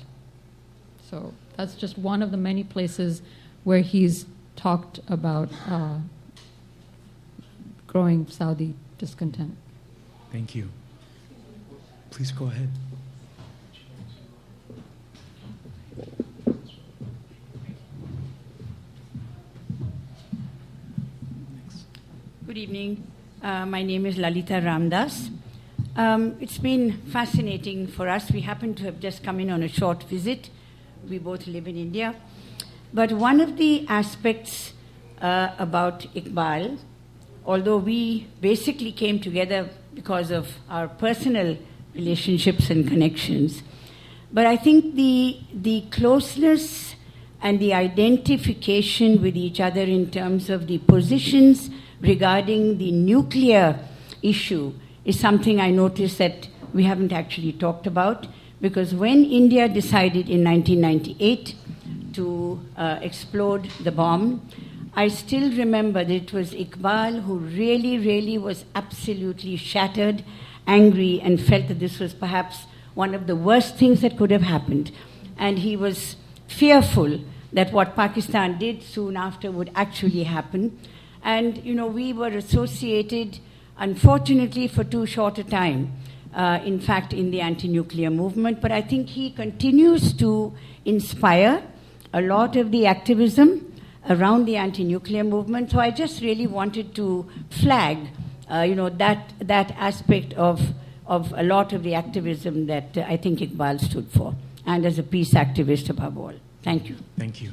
S2: So that's just one of the many places where he's talked about growing Saudi discontent.
S4: Thank you. Please go ahead.
S11: Good evening. My name is Lalita Ramdas. It's been fascinating for us. We happen to have just come in on a short visit. We both live in India. But one of the aspects about Iqbal, although we basically came together because of our personal relationships and connections, but I think the closeness and the identification with each other in terms of the positions regarding the nuclear issue is something I noticed that we haven't actually talked about, because when India decided in 1998 to explode the bomb, I still remember that it was Iqbal who really, really was absolutely shattered, angry, and felt that this was perhaps one of the worst things that could have happened. And he was fearful that what Pakistan did soon after would actually happen. And, you know, we were associated, unfortunately, for too short a time, in fact, in the anti-nuclear movement. But I think he continues to inspire a lot of the activism around the anti-nuclear movement. So I just really wanted to flag, that aspect of a lot of the activism that I think Iqbal stood for, and as a peace activist above all. Thank you.
S4: Thank you.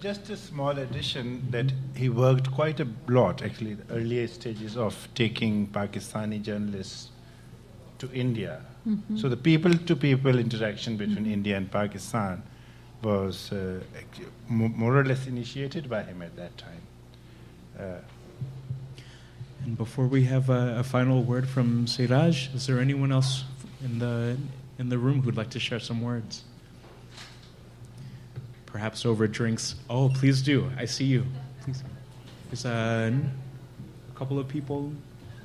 S3: Just a small addition that he worked quite a lot, actually, the earlier stages of taking Pakistani journalists to India. Mm-hmm. So the people-to-people interaction between India and Pakistan was more or less initiated by him at that time.
S4: And before we have a final word from Siraj, is there anyone else in the room who'd like to share some words? Perhaps over drinks. Oh, please do. I see you. Please. There's a couple of people.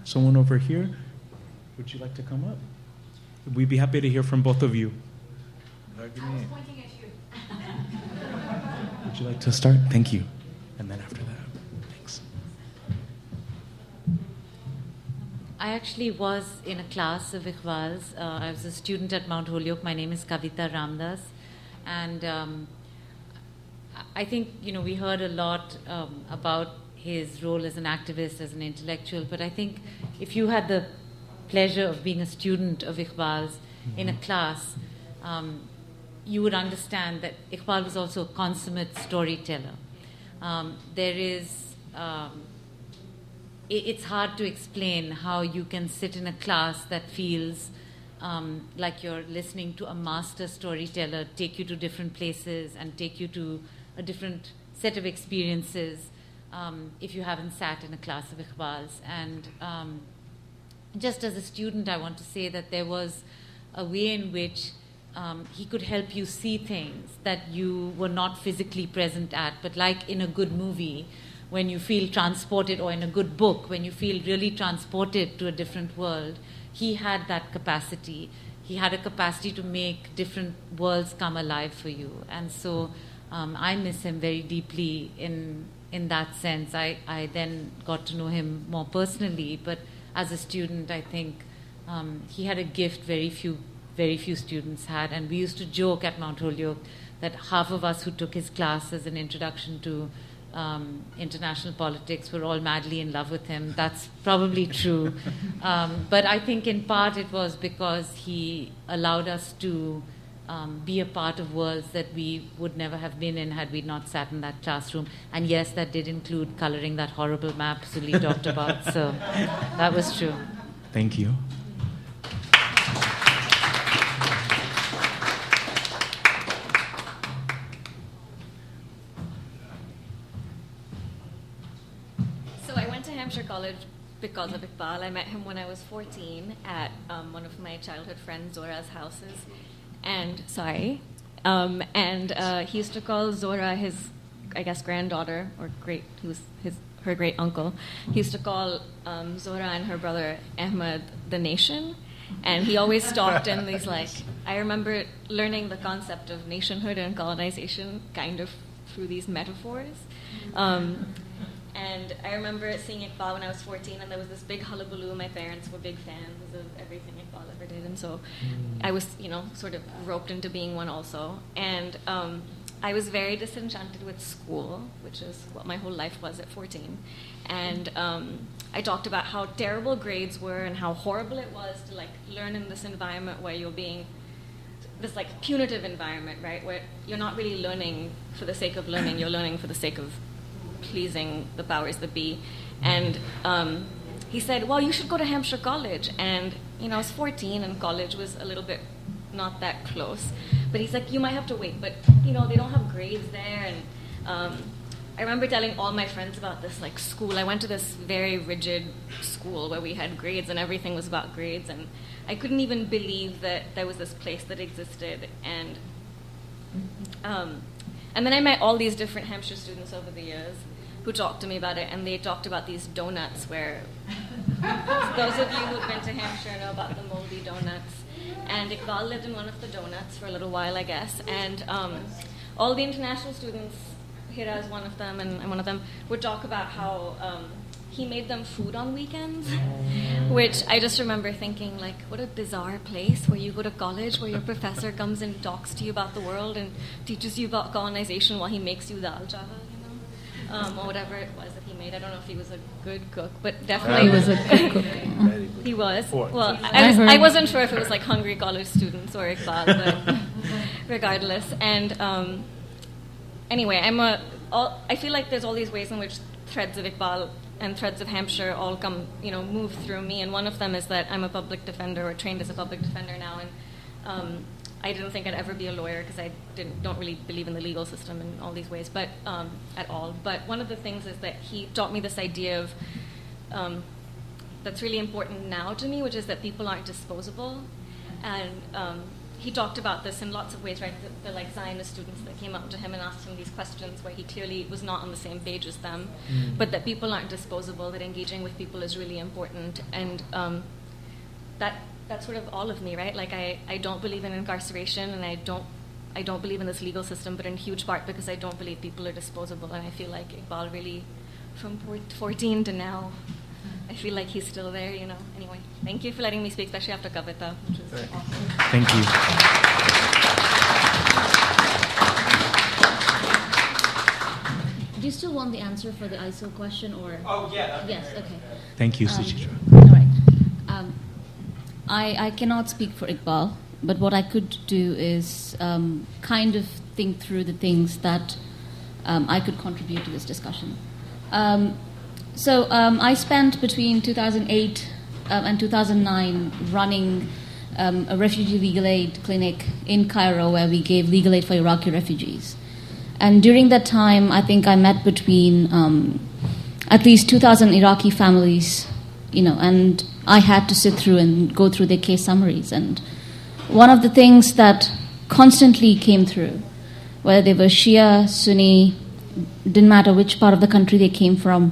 S4: Someone over here. Would you like to come up? We'd be happy to hear from both of you.
S12: I was pointing at you.
S4: Would you like to start? Thank you. And then after that, thanks.
S12: I actually was in a class of Iqbal's. I was a student at Mount Holyoke. My name is Kavita Ramdas. And I think, we heard a lot about his role as an activist, as an intellectual, but I think if you had the pleasure of being a student of Iqbal's in a class, you would understand that Iqbal was also a consummate storyteller. It's hard to explain how you can sit in a class that feels like you're listening to a master storyteller take you to different places and take you to a different set of experiences if you haven't sat in a class of Iqbal's. And just as a student, I want to say that there was a way in which he could help you see things that you were not physically present at, but like in a good movie, when you feel transported, or in a good book, when you feel really transported to a different world, he had that capacity. He had a capacity to make different worlds come alive for you. And so I miss him very deeply in that sense. I then got to know him more personally, but as a student, I think he had a gift very few students had. And we used to joke at Mount Holyoke that half of us who took his class as an introduction to international politics were all madly in love with him. That's probably true. But I think in part it was because he allowed us to be a part of worlds that we would never have been in had we not sat in that classroom. And yes, that did include coloring that horrible map Suli talked about. So that was true.
S4: Thank you.
S13: So I went to Hampshire College because of Iqbal. I met him when I was 14 at one of my childhood friend Zora's houses. And, he used to call Zora his, I guess, granddaughter, or he was her great uncle. He used to call Zora and her brother Ahmad the nation. And he always talked in these, I remember learning the concept of nationhood and colonization kind of through these metaphors. And I remember seeing Iqbal when I was 14, and there was this big hullabaloo. My parents were big fans of everything Iqbal ever did, and so I was, sort of roped into being one also. And I was very disenchanted with school, which is what my whole life was at 14. And I talked about how terrible grades were and how horrible it was to learn in this environment where you're being this punitive environment, right? Where you're not really learning for the sake of learning, you're learning for the sake of pleasing the powers that be. And he said, well, you should go to Hampshire College. And, I was 14 and college was a little bit not that close. But he's like, you might have to wait. But, they don't have grades there. And I remember telling all my friends about this school. I went to this very rigid school where we had grades and everything was about grades. And I couldn't even believe that there was this place that existed. And then I met all these different Hampshire students over the years who talked to me about it, and they talked about these donuts where those of you who've been to Hampshire know about the moldy donuts. And Iqbal lived in one of the donuts for a little while, I guess. And all the international students, Hira is one of them, and one of them, would talk about how he made them food on weekends, which I just remember thinking, what a bizarre place where you go to college, where your professor comes and talks to you about the world and teaches you about colonization while he makes you dal chawal, or whatever it was that he made. I don't know if he was a good cook, but definitely
S2: he was a good cook.
S13: He was. Well, I wasn't sure if it was hungry college students or Iqbal, but regardless. And anyway, I feel like there's all these ways in which threads of Iqbal and threads of Hampshire all come, move through me. And one of them is that I'm a public defender, or trained as a public defender now. And I didn't think I'd ever be a lawyer because I don't really believe in the legal system in all these ways, but at all. But one of the things is that he taught me this idea of that's really important now to me, which is that people aren't disposable. And he talked about this in lots of ways, right? The Zionist students that came up to him and asked him these questions where he clearly was not on the same page as them, but that people aren't disposable, that engaging with people is really important. And that's sort of all of me, right? I don't believe in incarceration, and I don't believe in this legal system, but in huge part because I don't believe people are disposable. And I feel like Iqbal really, from 14 to now, I feel like he's still there, Anyway, thank you for letting me speak, especially after Kavita, which was awesome.
S4: Thank you.
S7: Do you still want the answer for the ISIL question, or?
S9: Oh, yeah.
S7: Yes, okay.
S4: Thank you, Suchitra.
S7: All right. I cannot speak for Iqbal, but what I could do is kind of think through the things that I could contribute to this discussion. So I spent between 2008 and 2009 running a refugee legal aid clinic in Cairo where we gave legal aid for Iraqi refugees. And during that time, I think I met between at least 2,000 Iraqi families, and I had to sit through and go through their case summaries. And one of the things that constantly came through, whether they were Shia, Sunni, didn't matter which part of the country they came from,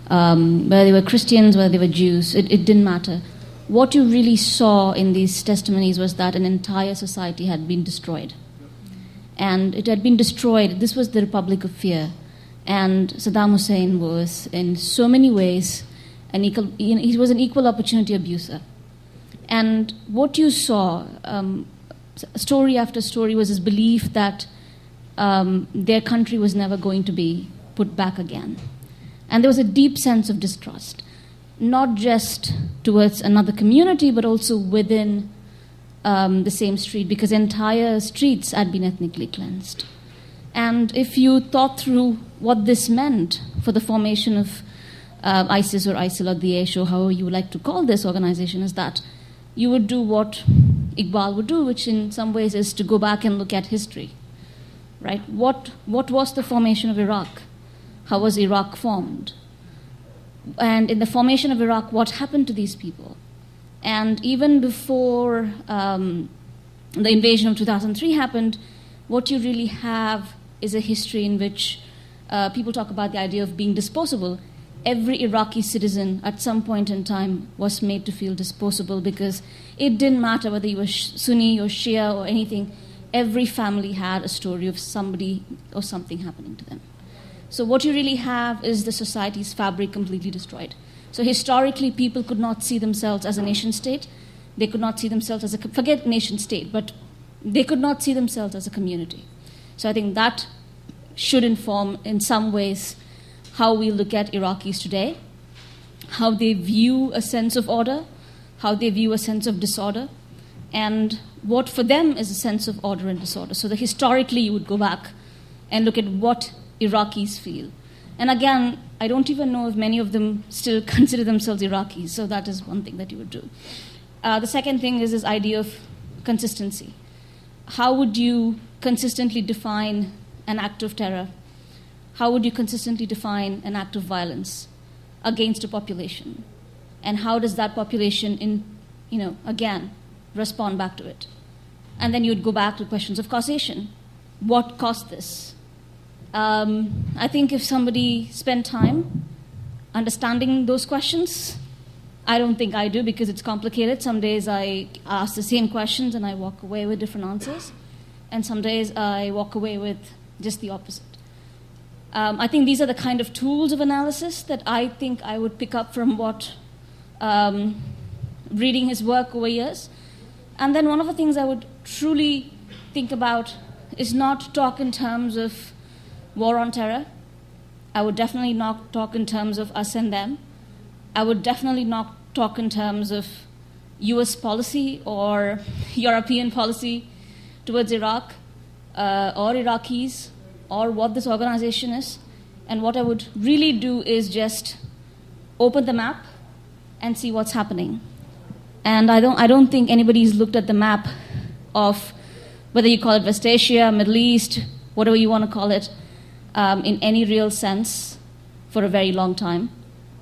S7: whether they were Christians, whether they were Jews, it didn't matter. What you really saw in these testimonies was that an entire society had been destroyed. And it had been destroyed. This was the Republic of Fear. And Saddam Hussein was, in so many ways, he was an equal opportunity abuser. And what you saw, story after story, was his belief that their country was never going to be put back again. And there was a deep sense of distrust, not just towards another community, but also within the same street, because entire streets had been ethnically cleansed. And if you thought through what this meant for the formation of ISIS or ISIL or Daesh, or however you would like to call this organization, is that you would do what Iqbal would do, which in some ways is to go back and look at history, right? What was the formation of Iraq? How was Iraq formed? And in the formation of Iraq, what happened to these people? And even before the invasion of 2003 happened, what you really have is a history in which people talk about the idea of being disposable. Every Iraqi citizen at some point in time was made to feel disposable because it didn't matter whether you were Sunni or Shia or anything. Every family had a story of somebody or something happening to them. So what you really have is the society's fabric completely destroyed. So historically, people could not see themselves as a nation state. They could not see themselves as forget nation state, but they could not see themselves as a community. So I think that should inform, in some ways, how we look at Iraqis today, how they view a sense of order, how they view a sense of disorder, and what for them is a sense of order and disorder. So that historically, you would go back and look at what Iraqis feel. And again, I don't even know if many of them still consider themselves Iraqis, so that is one thing that you would do. The second thing is this idea of consistency. How would you consistently define an act of terror? How would you consistently define an act of violence against a population? And how does that population, again, respond back to it? And then you'd go back to questions of causation. What caused this? I think if somebody spent time understanding those questions, I don't think I do because it's complicated. Some days I ask the same questions and I walk away with different answers. And some days I walk away with just the opposite. I think these are the kind of tools of analysis that I think I would pick up from what reading his work over years. And then one of the things I would truly think about is not talk in terms of war on terror. I would definitely not talk in terms of us and them. I would definitely not talk in terms of US policy or European policy towards Iraq or Iraqis or what this organization is. And what I would really do is just open the map and see what's happening. And I don't think anybody's looked at the map of whether you call it West Asia, Middle East, whatever you want to call it, in any real sense for a very long time.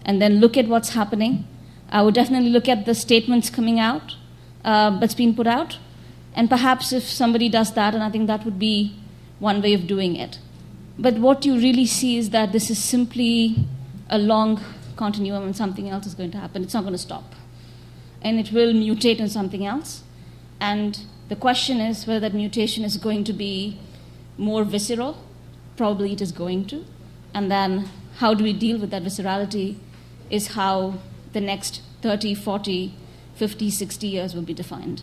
S7: And then look at what's happening. I would definitely look at the statements coming out that's been put out. And perhaps if somebody does that, and I think that would be one way of doing it. But what you really see is that this is simply a long continuum and something else is going to happen. It's not going to stop. And it will mutate into something else. And the question is whether that mutation is going to be more visceral. Probably it is going to. And then how do we deal with that viscerality is how the next 30, 40, 50, 60 years will be defined.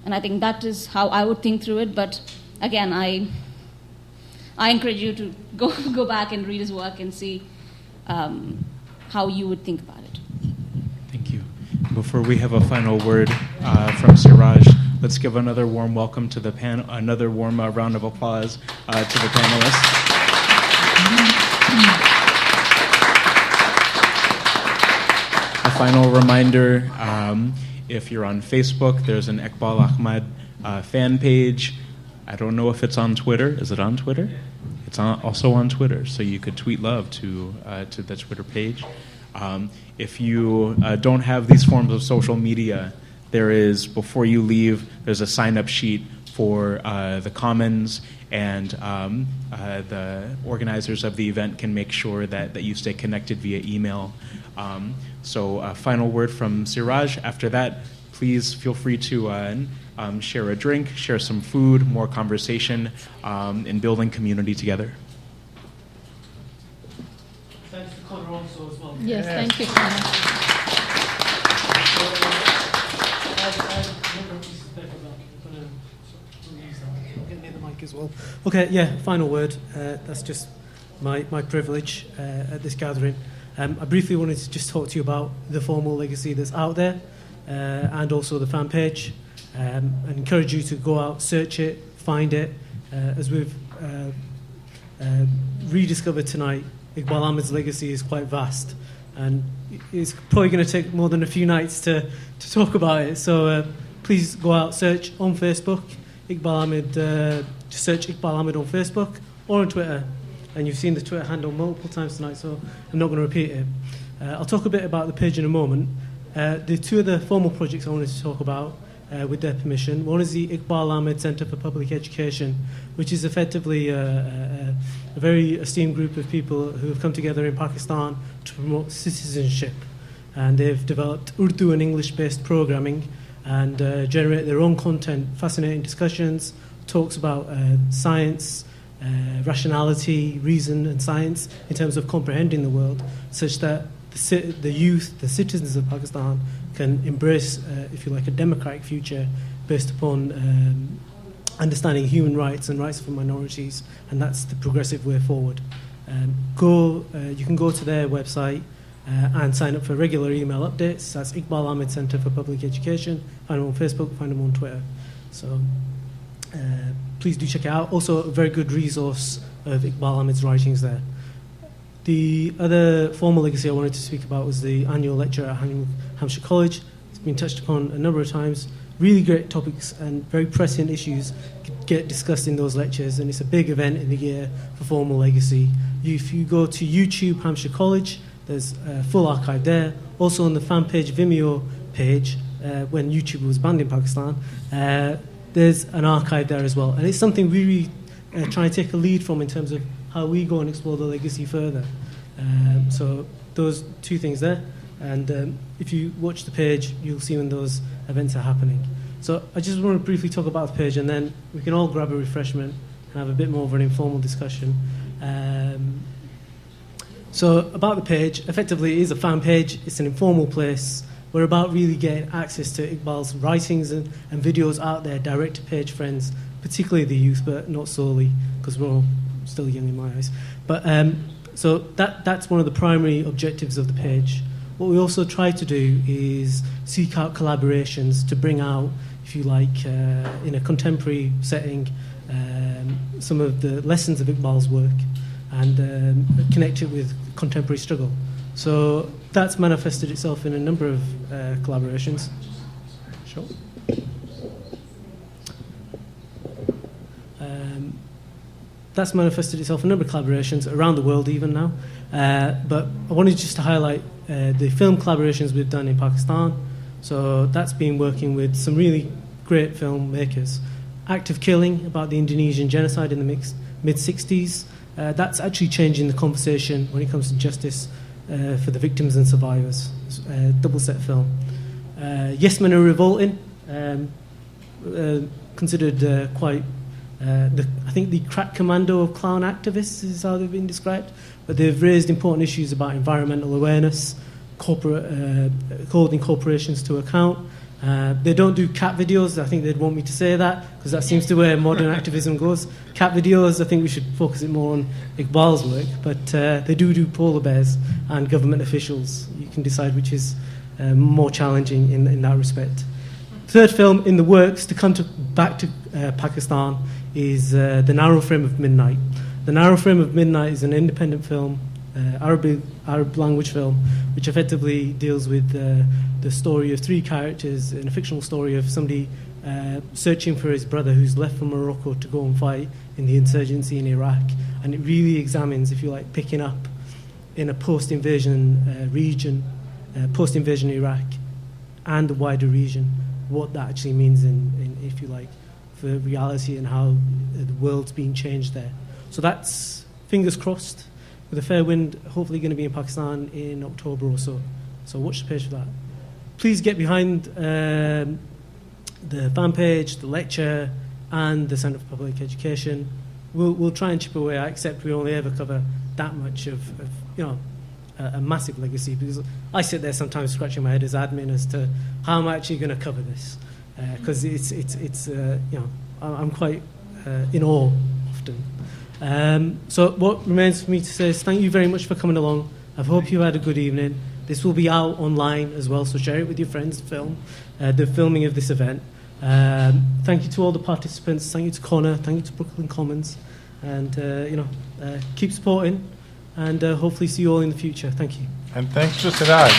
S7: And I think that is how I would think through it. But again, I encourage you to go back and read his work and see how you would think about it.
S4: Thank you. Before we have a final word from Siraj, let's give another warm welcome to the panel, another warm round of applause to the panelists. A final reminder, if you're on Facebook, there's an Eqbal Ahmad fan page. I don't know if it's on Twitter. Is it on Twitter? It's also on Twitter, so you could tweet love to the Twitter page. If you don't have these forms of social media, there is, before you leave, there's a sign-up sheet for the Commons, and the organizers of the event can make sure that you stay connected via email. So a final word from Siraj. After that, please feel free to share a drink, share some food, more conversation, in building community together.
S1: Thanks to Connor also as well.
S2: Yes, thank you, Connor.
S1: As well. Okay, yeah, final word. That's just my privilege at this gathering. I briefly wanted to just talk to you about the formal legacy that's out there and also the fan page. And encourage you to go out, search it, find it. As we've rediscovered tonight, Eqbal Ahmad's legacy is quite vast. And it's probably going to take more than a few nights to talk about it. So please go out, search on Facebook, Eqbal Ahmad. Just search Eqbal Ahmad on Facebook or on Twitter. And you've seen the Twitter handle multiple times tonight, so I'm not going to repeat it. I'll talk a bit about the page in a moment. The two other formal projects I wanted to talk about, with their permission. One is the Eqbal Ahmad Centre for Public Education, which is effectively a very esteemed group of people who have come together in Pakistan to promote citizenship. And they've developed Urdu and English-based programming and generate their own content, fascinating discussions, talks about science, rationality, reason and science in terms of comprehending the world, such that the youth, the citizens of Pakistan can embrace, if you like, a democratic future based upon understanding human rights and rights for minorities, and that's the progressive way forward. You can go to their website and sign up for regular email updates. That's Eqbal Ahmad Centre for Public Education. Find them on Facebook, find them on Twitter. So please do check it out. Also, a very good resource of Eqbal Ahmad's writings there. The other formal legacy I wanted to speak about was the annual lecture at Hampshire College. It's been touched upon a number of times. Really great topics and very pressing issues get discussed in those lectures, and it's a big event in the year for formal legacy. If you go to YouTube Hampshire College, there's a full archive there. Also on the fan page, Vimeo page, when YouTube was banned in Pakistan, there's an archive there as well. And it's something we really try and take a lead from in terms of how we go and explore the legacy further. So those two things there. And if you watch the page, you'll see when those events are happening. So I just want to briefly talk about the page, and then we can all grab a refreshment and have a bit more of an informal discussion. So about the page, effectively it is a fan page. It's an informal place. We're about really getting access to Iqbal's writings and videos out there, direct to page friends, particularly the youth, but not solely, because we're all still young in my eyes. But so that's one of the primary objectives of the page. What we also try to do is seek out collaborations to bring out, if you like, in a contemporary setting, some of the lessons of Iqbal's work and connect it with contemporary struggle. So that's manifested itself in a number of collaborations. Sure. That's manifested itself in a number of collaborations around the world even now. But I wanted just to highlight the film collaborations we've done in Pakistan. So that's been working with some really great filmmakers. Act of Killing, about the Indonesian genocide in the mid-60s. That's actually changing the conversation when it comes to justice for the victims and survivors. Double-set film. Yes Men Are Revolting, considered quite... I think the crack commando of clown activists is how they've been described, but they've raised important issues about environmental awareness, holding corporations to account. They don't do cat videos. I think they'd want me to say that, because that seems to where modern activism goes. Cat videos, I think we should focus it more on Iqbal's work, but they do polar bears and government officials. You can decide which is more challenging in that respect. Third film in the works to come back to Pakistan is The Narrow Frame of Midnight. The Narrow Frame of Midnight is an independent film, Arab language film, which effectively deals with the story of three characters in a fictional story of somebody searching for his brother who's left for Morocco to go and fight in the insurgency in Iraq. And it really examines, if you like, picking up in a post-invasion region, post-invasion Iraq and the wider region, what that actually means in if you like, for reality and how the world's being changed there. So that's, fingers crossed, with a fair wind, hopefully going to be in Pakistan in October or so. So watch the page for that. Please get behind the fan page, the lecture, and the Centre for Public Education. We'll try and chip away. I accept we only ever cover that much of a massive legacy, because I sit there sometimes scratching my head as admin as to how I'm actually going to cover this, because it's I'm quite in awe often. So what remains for me to say is thank you very much for coming along. I hope you had a good evening. This will be out online as well, so share it with your friends. The filming of this event. Thank you to all the participants. Thank you to Connor. Thank you to Brooklyn Commons, and keep supporting. And hopefully see you all in the future. Thank you.
S3: And thanks to Siraj.